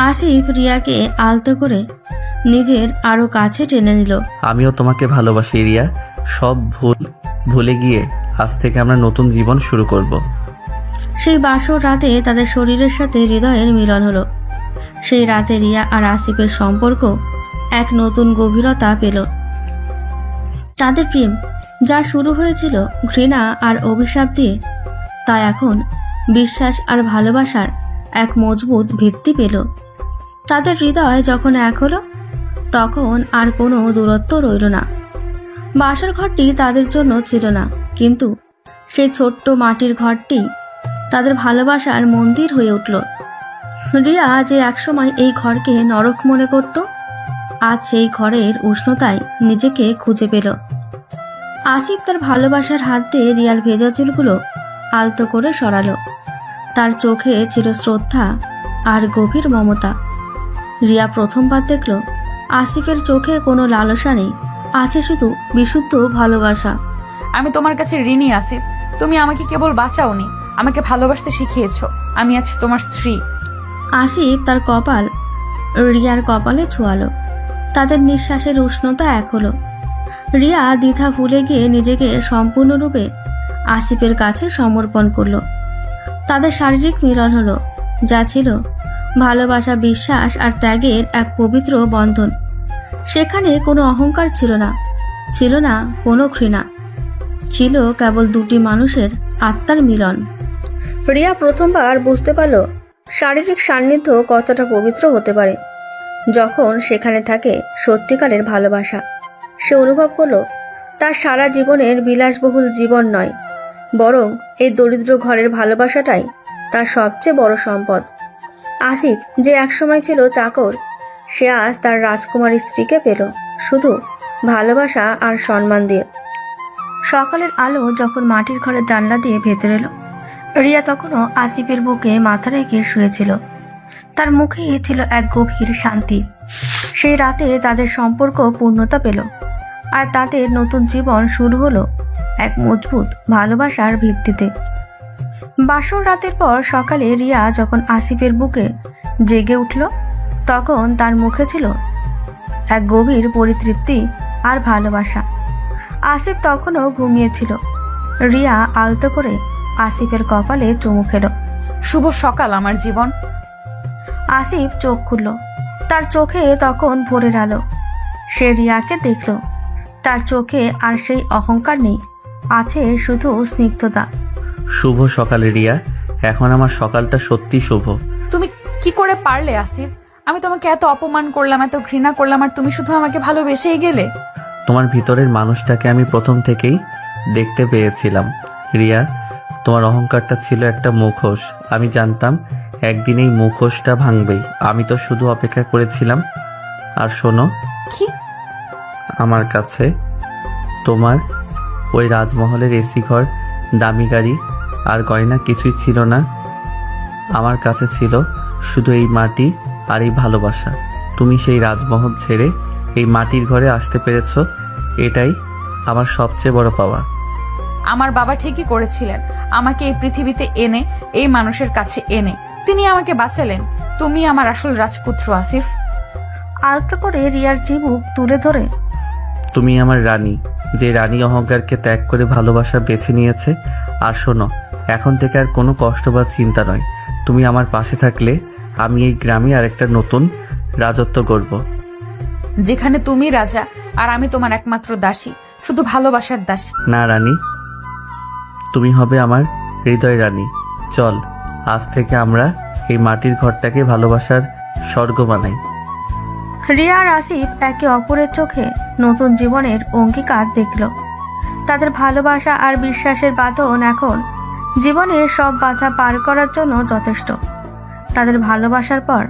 আসিফ রিয়াকে আলতো করে নিজের আরো কাছে টেনে নিল। আমিও তোমাকে ভালোবাসি রিয়া। সব ভুলে গিয়ে আজ থেকে আমরা নতুন জীবন শুরু করব। সেই বাসর রাতে তাদের শরীরের সাথে হৃদয়ের মিলন হলো। সেই রাতে রিয়া আর আসিফের সম্পর্ক এক নতুন গভীরতা পেল। তাদের প্রেম যা শুরু হয়েছিল ঘৃণা আর অভিশাপ দিয়ে, তা এখন বিশ্বাস আর ভালোবাসার এক মজবুত ভিত্তি পেল। তাদের হৃদয় যখন এক হলো, তখন আর কোনো দূরত্ব রইল না। বাসর ঘরটি তাদের জন্য ছিল না, কিন্তু সেই ছোট্ট মাটির ঘরটি তাদের ভালোবাসার মন্দির হয়ে উঠল। রিয়া যে একসময় এই ঘরকে নরক মনে করত, আজ সেই ঘরের উষ্ণতায় নিজেকে খুঁজে পেল। আসিফ তার ভালোবাসার হাত দিয়ে রিয়ার ভেজা চুলগুলো আলতো করে সরালো। তার চোখে ছিল শ্রদ্ধা আর গভীর মমতা। রিয়া প্রথমবার দেখল আসিফের চোখে কোনো লালসা নেই, আছে শুধু বিশুদ্ধ ভালোবাসা। আমি তোমার কাছে ঋণী আসিফ। তুমি আমাকে কেবল বাঁচাওনি, আমাকে ভালোবাসতে শিখিয়েছো। আমি আজ তোমার স্ত্রী। আসিফ তার কপাল রিয়ার কপালে ছোঁয়ালো। তাদের নিঃশ্বাসের উষ্ণতা এক হলো। রিয়া দ্বিধা ভুলে গিয়ে নিজেকে সম্পূর্ণরূপে আসিফের কাছে সমর্পণ করলো। তাদের শারীরিক মিলন হলো, যা ছিল ভালোবাসা, বিশ্বাস আর ত্যাগের এক পবিত্র বন্ধন। সেখানে কোনো অহংকার ছিল না, ছিল না কোনো ঘৃণা, ছিল কেবল দুটি মানুষের আত্মার মিলন। রিয়া প্রথমবার বুঝতে পারল শারীরিক সান্নিধ্য কতটা পবিত্র হতে পারে যখন সেখানে থাকে সত্যিকারের ভালোবাসা। সে অনুভব করলো তার সারা জীবনের বিলাসবহুল জীবন নয়, বরং এই দরিদ্র ঘরের ভালোবাসাটাই তার সবচেয়ে বড় সম্পদ। আসিফ যে একসময় ছিল চাকর, সে আজ তার রাজকুমারী স্ত্রীকে পেল শুধু ভালোবাসা আর সম্মান দিয়ে। সকালের আলো যখন মাটির ঘরের জানলা দিয়ে ভেতরে এলো, রিয়া তখনও আসিফের বুকে মাথা রেখে শুয়েছিল। তার মুখে ছিল এক গভীর শান্তি। সেই রাতে তাদের সম্পর্ক পূর্ণতা পেল, আর তাদের নতুন জীবন শুরু হলো এক মজবুত ভালোবাসার ভিত্তিতে। বাসর রাতের পর সকালে রিয়া যখন আসিফের বুকে জেগে উঠল, তখন তার মুখে ছিল এক গভীর পরিতৃপ্তি আর ভালোবাসা। আসিফ তখনও ঘুমিয়েছিল। রিয়া আলতো করে আসিফের কপালে চুমু খেল। শুভ সকাল আমার জীবন। আসিফ চোখ খুলল। তার চোখে তখন ভোরের আলো। সে রিয়াকে দেখল। তার চোখে আর সেই অহংকার নেই, আছে শুধু স্নিগ্ধতা। শুভ সকালে রিয়া, এখন আমার সকালটা সত্যি শুভ। তুমি কি করে পারলে আসিফ? আমি তোমাকে এত অপমান করলাম, এত ঘৃণা করলাম, আর তুমি শুধু আমাকে ভালোবেসেই গেলে। তোমার ভিতরের মানুষটাকে আমি প্রথম থেকেই দেখতে পেয়েছিলাম রিয়া। তোমার অহংকারটা ছিল একটা মুখোশ। আমি জানতাম একদিন এই মুখোশটা ভাঙবেই। আমি তো শুধু অপেক্ষা করেছিলাম। আর শোনো, কি? আমার কাছে তোমার ওই রাজমহলের এসি ঘর, দামি গাড়ি আর গয়না কিছুই ছিল না। আমার কাছে ছিল শুধু এই মাটি আর এই ভালোবাসা। তুমি সেই রাজমহল ছেড়ে এই মাটির ঘরে আসতে পেরেছো, এটাই আমার সবচেয়ে বড় পাওয়া। আমার বাবা ঠিকই করেছিলেন আমাকে এই পৃথিবীতে এনে, এই মানুষের কাছে এনে। তিনি আমাকে বাঁচালেন। তুমি আমার আসল রাজপুত্র আসিফ। আলতো করে রিয়ার চিবুক তুলে ধরে, তুমি আমার রানী, যে রানী অহংকারকে ত্যাগ করে ভালোবাসা বেছে নিয়েছে। আর শোনো, এখন থেকে আর কোনো কষ্ট বা চিন্তা নয়। তুমি আমার পাশে থাকলে আমি এই গ্রামে আরেকটা নতুন রাজত্ব গড়ব, যেখানে তুমি রাজা আর আমি তোমার একমাত্র দাসী, শুধু ভালোবাসার দাসী। না রানী, তুমি হবে আমার হৃদয় রানী। চল, আজ থেকে আমরা এই মাটির ঘরটাকে ভালোবাসার স্বর্গ বানাই। রিয়া আর আসিফ একে অপরের চোখে নতুন জীবনের অঙ্গীকার দেখল। তাদের ভালোবাসা আর বিশ্বাসের বাঁধন এখন জীবনের সব বাধা পার করার জন্য যথেষ্ট। তাদের ভালোবাসার পর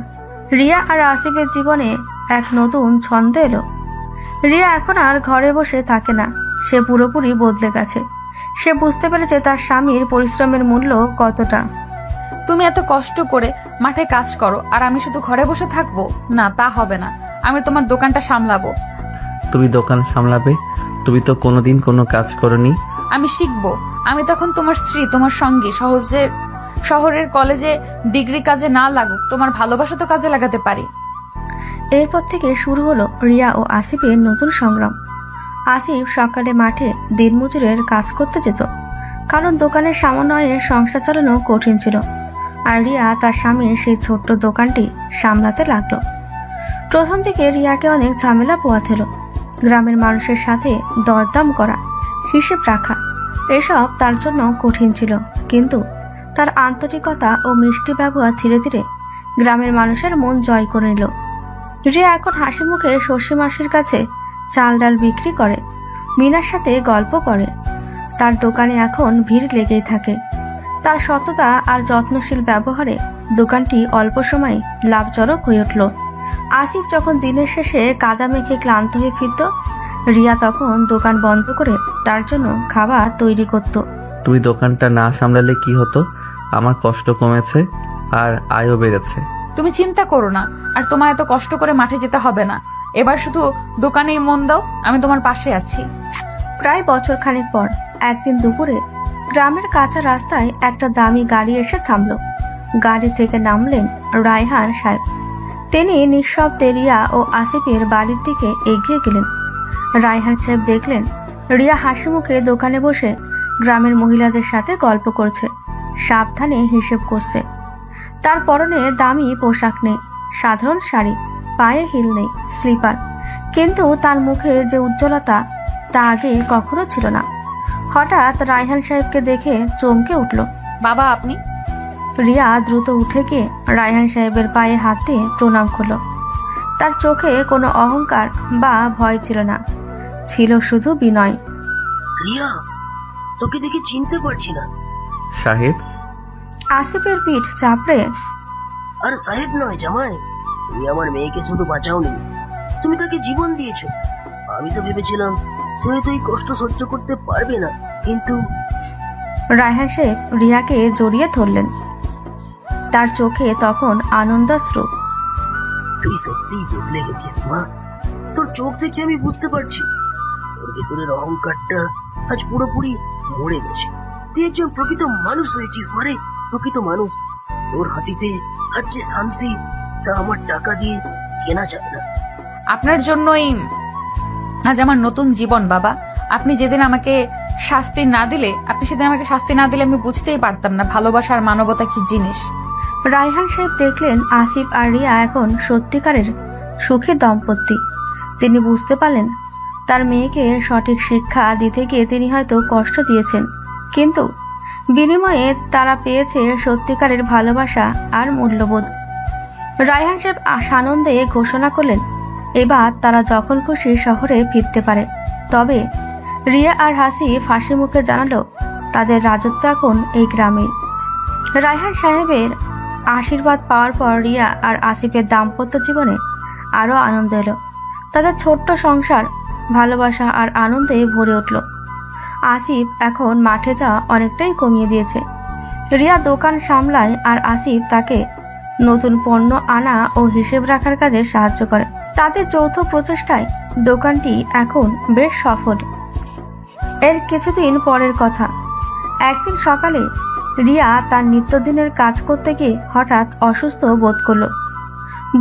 রিয়া আর আসিফের জীবনে এক নতুন ছন্দ এলো। রিয়া এখন আর ঘরে বসে থাকে না, সে পুরোপুরি বদলে গেছে। সে বুঝতে পেরেছে তার স্বামীর পরিশ্রমের মূল্য কতটা। তুমি এত কষ্ট করে মাঠে কাজ করো আর আমি শুধু ঘরে বসে থাকবো? না, তা হবে না। আমি তোমার দোকানটা সামলাবো। তুমি দোকান সামলাবে? তুমি তো কোনোদিন কোনো কাজ করনি। আমি শিখবো। আমি তখন তোমার স্ত্রী, তোমার সঙ্গী। শহরের কলেজে ডিগ্রি কাজে না লাগুক, তোমার ভালোবাসা তো কাজে লাগাতে পারি। এরপর থেকে শুরু হলো রিয়া ও আসিফের নতুন সংগ্রাম। আসিফ সকালে মাঠে দিনমজুরের কাজ করতে যেত, কারণ দোকানের সামান্য আয়ে সংসার চালানো কঠিন ছিল। আর রিয়া তার স্বামীর সেই ছোট্ট দোকানটি সামলাতে লাগলো। প্রথম দিকে রিয়াকে অনেক ঝামেলা পোয়াতে হলো। গ্রামের মানুষের সাথে দরদাম করা, হিসেব রাখা, এসব তার জন্য কঠিন ছিল। কিন্তু তার আন্তরিকতা ও মিষ্টি ব্যবহার ধীরে ধীরে গ্রামের মানুষের মন জয় করে নিল। রিয়া এখন হাসি মুখে শশী মাসির কাছে চাল ডাল বিক্রি করে, মিনার সাথে গল্প করে। তার দোকানে এখন ভিড় লেগেই থাকে। তার সততা আর যত্নশীল ব্যবহারে দোকানটি অল্প সময় লাভজনক হয়ে উঠল। আসিফ যখন দিনের শেষে কাদা মেখে ক্লান্ত হয়ে ফিরত, রিয়া তখন দোকান বন্ধ করে তার জন্য খাবার তৈরি করত। তুমি দোকানটা না সামলালে কি হতো? আমার কষ্ট কমেছে আর আয়ও বেড়েছে। তুমি চিন্তা করো না, আর তোমার এত কষ্ট করে মাঠে যেতে হবে না। এবার শুধু দোকানেই মন দাও, আমি তোমার পাশে আছি। প্রায় বছর খানেক পর একদিন দুপুরে গ্রামের কাঁচা রাস্তায় একটা দামি গাড়ি এসে থামল। গাড়ি থেকে নামলেন রায়হান সাহেব। তিনি নিঃশব্দে রিয়া ও আসিফের বাড়ির দিকে এগিয়ে গেলেন। রায়হান সাহেব দেখলেন রিয়া হাসি মুখে দোকানে বসে গ্রামের মহিলাদের সাথে গল্প করছে, সাবধানে হিসেব করছে। তার পরনে দামি পোশাক নেই, সাধারণ শাড়ি, পায়ে হিল নেই, স্লিপার। কিন্তু তার মুখে যে উজ্জ্বলতা, তা আগে কখনো ছিল না। হঠাৎ রায়হান সাহেবকে দেখে চমকে উঠল। বাবা, আপনি? রিয়া দ্রুত উঠে গিয়ে রায়হান সাহেবের পায়ে হাত দিয়ে প্রণাম করল। তার চোখে কোনো অহংকার বা ভয় ছিল না, ছিল শুধু বিনয়। রিয়া, তোকে দেখে চিনতে পারছি না। সাহেব? আসিফের পিঠ চাপড়ে, আর সাহেব নয় জামাই, তুমি আমার মেয়েকে শুধু বাঁচাওনি, তুমি তাকে জীবন দিয়েছো। আমি তো ভেবেছিলাম সে তো এই কষ্ট সহ্য করতে পারবে না, কিন্তু রায়হান সাহেব রিয়াকে জড়িয়ে ধরলেন। তার চোখে তখন আনন্দাশ্রু। তুই সত্যিই বদলে গেছিস মা। তোর চোখ দেখে আমি বুঝতে পারছি তোর ভেতরের অহংকারটা আজ পুরোপুরি মরে গেছে। তুই একজন প্রকৃত মানুষ হয়েছিস মারে, প্রকৃত মানুষ। তোর হাসিতে আজ যে শান্তি, তা আমার টাকা দিয়ে কেনা যায় না। আপনার জন্যই আজ আমার নতুন জীবন বাবা। আপনি যেদিন আমাকে শাস্তি না দিলে, আমি বুঝতেই পারতাম না ভালোবাসা আর মানবতা কি জিনিস। রায়হান সাহেব দেখলেন আসিফ আর রিয়া এখন সত্যিকারের সুখী দম্পতি। তিনি বুঝতে পারলেন তার মেয়েকে সঠিক শিক্ষা দিতে গিয়ে তিনি হয়তো কষ্ট দিয়েছেন, কিন্তু বিনিময়ে তারা পেয়েছে সত্যিকারের ভালোবাসা আর মূল্যবোধ। রায়হান সাহেব সানন্দে ঘোষণা করলেন এবার তারা যখন খুশি শহরে ফিরতে পারে। তবে রিয়া আর হাসিফ হাসি মুখে জানালো তাদের রাজত্ব এখন এই গ্রামে। রায়হান সাহেবের আশীর্বাদ পাওয়ার পর রিয়া আর আসিফের দাম্পত্য জীবনে আরও আনন্দ এলো। তাদের ছোট্ট সংসার ভালোবাসা আর আনন্দে ভরে উঠল। আসিফ এখন মাঠে যাওয়া অনেকটাই কমিয়ে দিয়েছে। রিয়া দোকান সামলায় আর আসিফ তাকে নতুন পণ্য আনা ও হিসেব রাখার কাজে সাহায্য করে। তাদের যৌথ প্রচেষ্টায় দোকানটি এখন বেশ সফল। এর কিছুদিন পরের কথা, একদিন সকালে রিয়া তার নিত্যদিনের কাজ করতে গিয়ে হঠাৎ অসুস্থ বোধ করলো।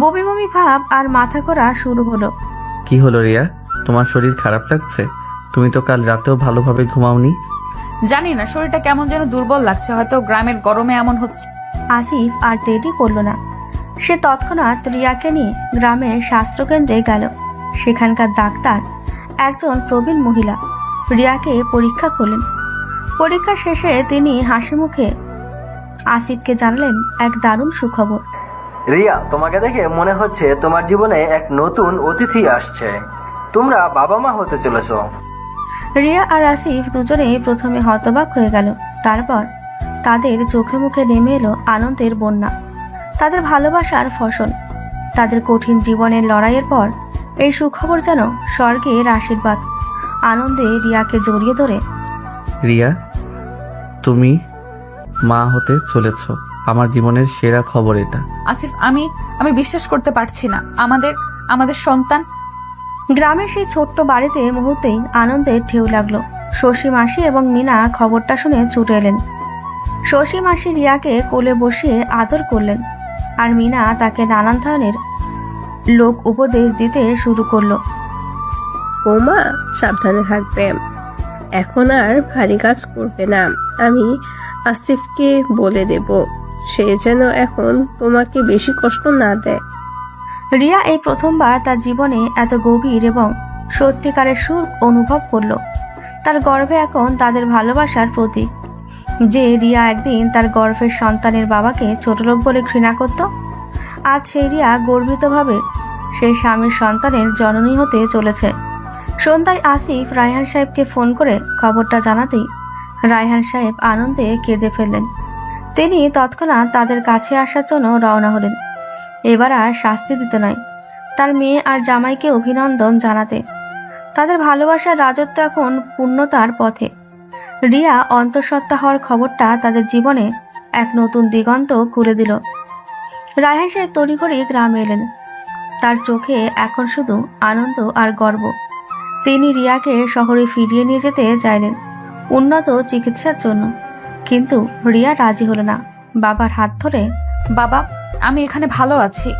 বমি বমি ভাব আর মাথা করা শুরু হলো। কি হলো রিয়া, তোমার শরীর খারাপ লাগছে? তুমি তো কাল রাতেও ভালোভাবে ঘুমাওনি। জানি না, শরীরটা কেমন যেন দুর্বল লাগছে, হয়তো গ্রামের গরমে এমন হচ্ছে। আসিফ আর দেরি করল না। সে তৎক্ষণাৎ রিয়াকে নিয়ে গ্রামের স্বাস্থ্যকেন্দ্রে গেল। সেখানকার ডাক্তার একজন প্রবীণ মহিলা রিয়াকে পরীক্ষা করলেন। পরীক্ষা শেষে তিনি হাসি মুখে আসিফকে জানালেন এক দারুণ সুখবর। রিয়া, তোমাকে দেখে মনে হচ্ছে তোমার জীবনে এক নতুন অতিথি আসছে। তোমরা বাবা মা হতে চলেছ। রিয়া আর আসিফ দুজনেই প্রথমে হতবাক হয়ে গেল, তারপর তাদের চোখে মুখে নেমে এলো আনন্দের বন্যা। তাদের ভালোবাসার ফসল, তাদের কঠিন জীবনের লড়াইয়ের পর এই সুখবর যেন স্বর্গের আশীর্বাদ। আনন্দে রিয়াকে জড়িয়ে ধরে, রিয়া, তুমি মা হতে চলেছ। আমার জীবনের সেরা খবর এটা। আসিফ, আমি বিশ্বাস করতে পারছি না, আমাদের সন্তান। গ্রামের সেই ছোট্ট বাড়িতে মুহূর্তেই আনন্দের ঢেউ লাগলো। শশী মাসি এবং মিনা খবরটা শুনে ছুটে এলেন। শশী মাসি রিয়াকে কোলে বসিয়ে আদর করলেন, আর মিনা তাকে নানান ধরনের লোক উপদেশ দিতে শুরু করলো। বৌমা, সাবধানে থাকবে, এখন আর ভারী কাজ করবে না। আমি আসিফকে বলে দেব সে যেন এখন তোমাকে বেশি কষ্ট না দেয়। রিয়া এই প্রথমবার তার জীবনে এত গভীর এবং সত্যিকারের সুখ অনুভব করলো। তার গর্ভে এখন তাদের ভালোবাসার প্রতীক। যে রিয়া একদিন তার গর্ভের সন্তানের বাবাকে ছোটলোক বলে ঘৃণা করত, আজ সেই রিয়া গর্বিতভাবে সেই স্বামীর সন্তানের জননী হতে চলেছে। সন্ধ্যায় আসিফ রায়হান সাহেবকে ফোন করে খবরটা জানাতেই রায়হান সাহেব আনন্দে কেঁদে ফেললেন। তিনি তৎক্ষণাৎ তাদের কাছে আসার জন্য রওনা হলেন। এবার আর শাস্তি দিতে নয়, তার মেয়ে আর জামাইকে অভিনন্দন জানাতে। তাদের ভালোবাসার রাজত্ব এখন পূর্ণতার পথে। রিয়া অন্তঃসত্ত্বা হওয়ার খবরটা তাদের জীবনে এক নতুন দিগন্ত খুলে দিল। রায়হান সাহেব তড়িঘড়ি গ্রামে এলেন। তার চোখে এখন শুধু আনন্দ আর গর্ব। তিনি রিয়াকে শহরে ফিরিয়ে নিয়ে যেতে চাইলেন উন্নত চিকিৎসার জন্য, কিন্তু রিয়া রাজি হলো না। বাবার হাত ধরে, বাবা, আমি এখানে ভালো আছি।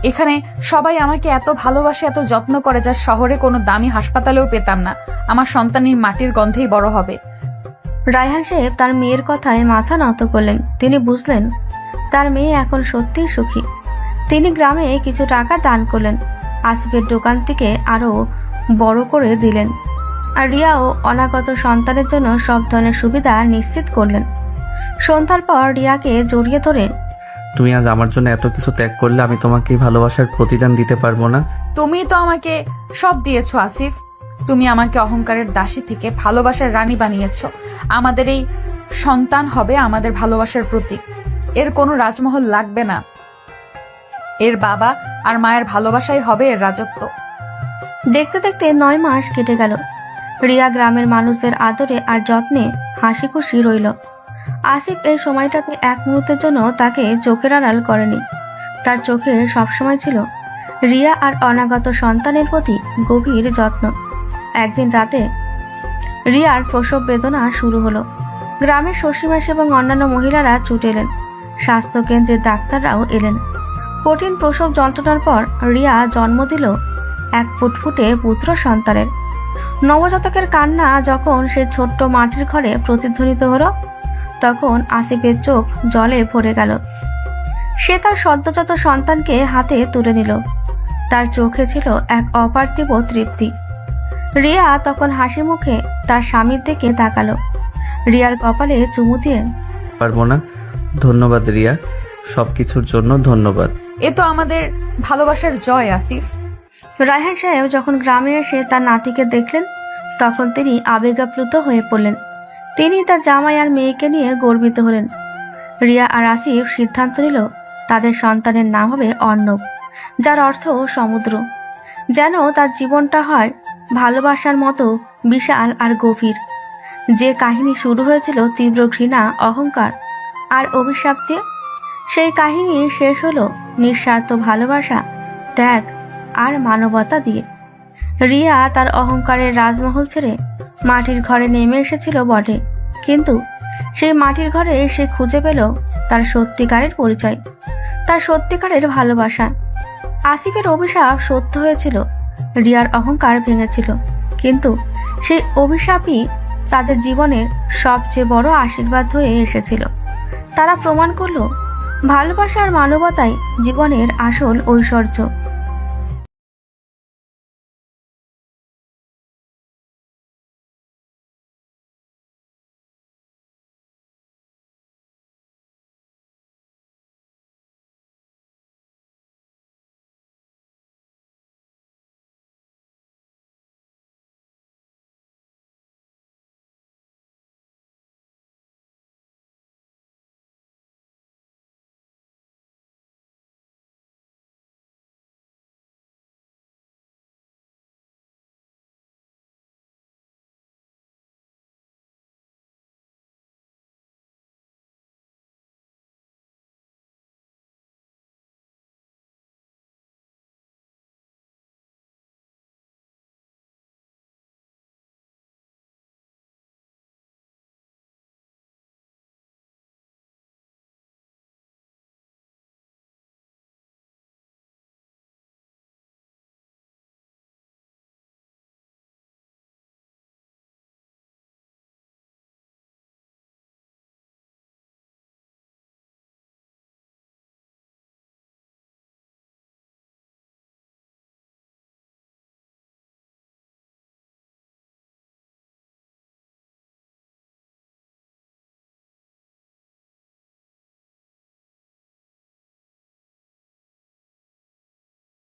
এখানে সবাই আমাকে এত ভালোবাসে, এত যত্ন করে, যা শহরে কোনো দামি হাসপাতালেও পেতাম না। আমার সন্তান এই মাটির গন্ধেই বড় হবে। রায়হান সাহেব তার মেয়ের কথায় মাথা নত করলেন। তিনি বুঝলেন তার মেয়ে এখন সত্যিই সুখী। তিনি গ্রামে কিছু টাকা দান করলেন, আসিফের দোকানটিকে আরও বড় করে দিলেন, আর রিয়াও অনাগত সন্তানের জন্য সব ধরনের সুবিধা নিশ্চিত করলেন। সন্ধ্যার পর রিয়াকে জড়িয়ে ধরে, তুমি আজ আমার জন্য এত কিছু ত্যাগ করলে আমি তোমাকে ভালোবাসার প্রতিদান দিতে পারবো না। তুমি তো আমাকে সব দিয়েছো আসিফ। তুমি আমাকে অহংকারের দাসী থেকে ভালোবাসার রানী বানিয়েছো। আমাদের এই সন্তান হবে আমাদের ভালোবাসার প্রতীক। এর কোনো রাজমহল লাগবে না, এর বাবা আর মায়ের ভালোবাসাই হবে এর রাজত্ব। দেখতে দেখতে 9 মাস কেটে গেল। রিয়া গ্রামের মানুষদের আদরে আর যত্নে হাসি খুশি রইল। আসিফ এই সময়টাতে এক মুহূর্তের জন্য তাকে চোখের আড়াল করেনি। তার চোখে সবসময় ছিল রিয়া আর অনাগত সন্তানের প্রতি গভীর যত্ন। একদিন রাতে রিয়ার প্রসব বেদনা শুরু হলো। গ্রামের শশীমাস এবং অন্যান্য মহিলারা ছুটে এলেন, স্বাস্থ্যকেন্দ্রের ডাক্তাররাও এলেন। কঠিন প্রসব যন্ত্রণার পর রিয়া জন্ম দিল এক ফুটফুটে পুত্র সন্তানের। নবজাতকের কান্না যখন সে ছোট্ট মাটির ঘরে প্রতিধ্বনিত হলো, তখন আসিফের চোখ জলে ভরে গেল। সে তার সদ্যজাত সন্তানকে হাতে তুলে নিল। তার চোখে ছিল এক অপার্থিব তৃপ্তি। রিয়া তখন হাসি মুখে তার স্বামীর দিকে তাকালো। রিয়ার কপালে চুমু দিয়ে, পারবো না, ধন্যবাদ রিয়া, সবকিছুর জন্য ধন্যবাদ। এ তো আমাদের ভালোবাসার জয় আসিফ। রায়হান সাহেব যখন গ্রামে এসে তার নাতিকে দেখলেন, তখন তিনি আবেগাপ্লুত হয়ে পড়লেন। তিনি তার জামাই আর মেয়েকে নিয়ে গর্বিত হলেন। রিয়া আর আসিফ সিদ্ধান্ত নিল তাদের সন্তানের নাম হবে অর্ণব, যার অর্থ সমুদ্র। যেন তার জীবনটা হয় ভালোবাসার মতো বিশাল আর গভীর। যে কাহিনী শুরু হয়েছিল তীব্র ঘৃণা, অহংকার আর অভিশাপ দিয়ে, সেই কাহিনী শেষ হলো নিঃস্বার্থ ভালোবাসা, ত্যাগ আর মানবতা দিয়ে। রিয়া তার অহংকারের রাজমহল ছেড়ে মাটির ঘরে নেমে এসেছিল বটে, কিন্তু সেই মাটির ঘরে সে খুঁজে পেল তার সত্যিকারের পরিচয়, তার সত্যিকারের ভালোবাসা। আসিফের অভিশাপ সত্য হয়েছিল, রিয়ার অহংকার ভেঙেছিল, কিন্তু সেই অভিশাপই তাদের জীবনের সবচেয়ে বড় আশীর্বাদ হয়ে এসেছিল। তারা প্রমাণ করল ভালোবাসা আর মানবতাই জীবনের আসল ঐশ্বর্য।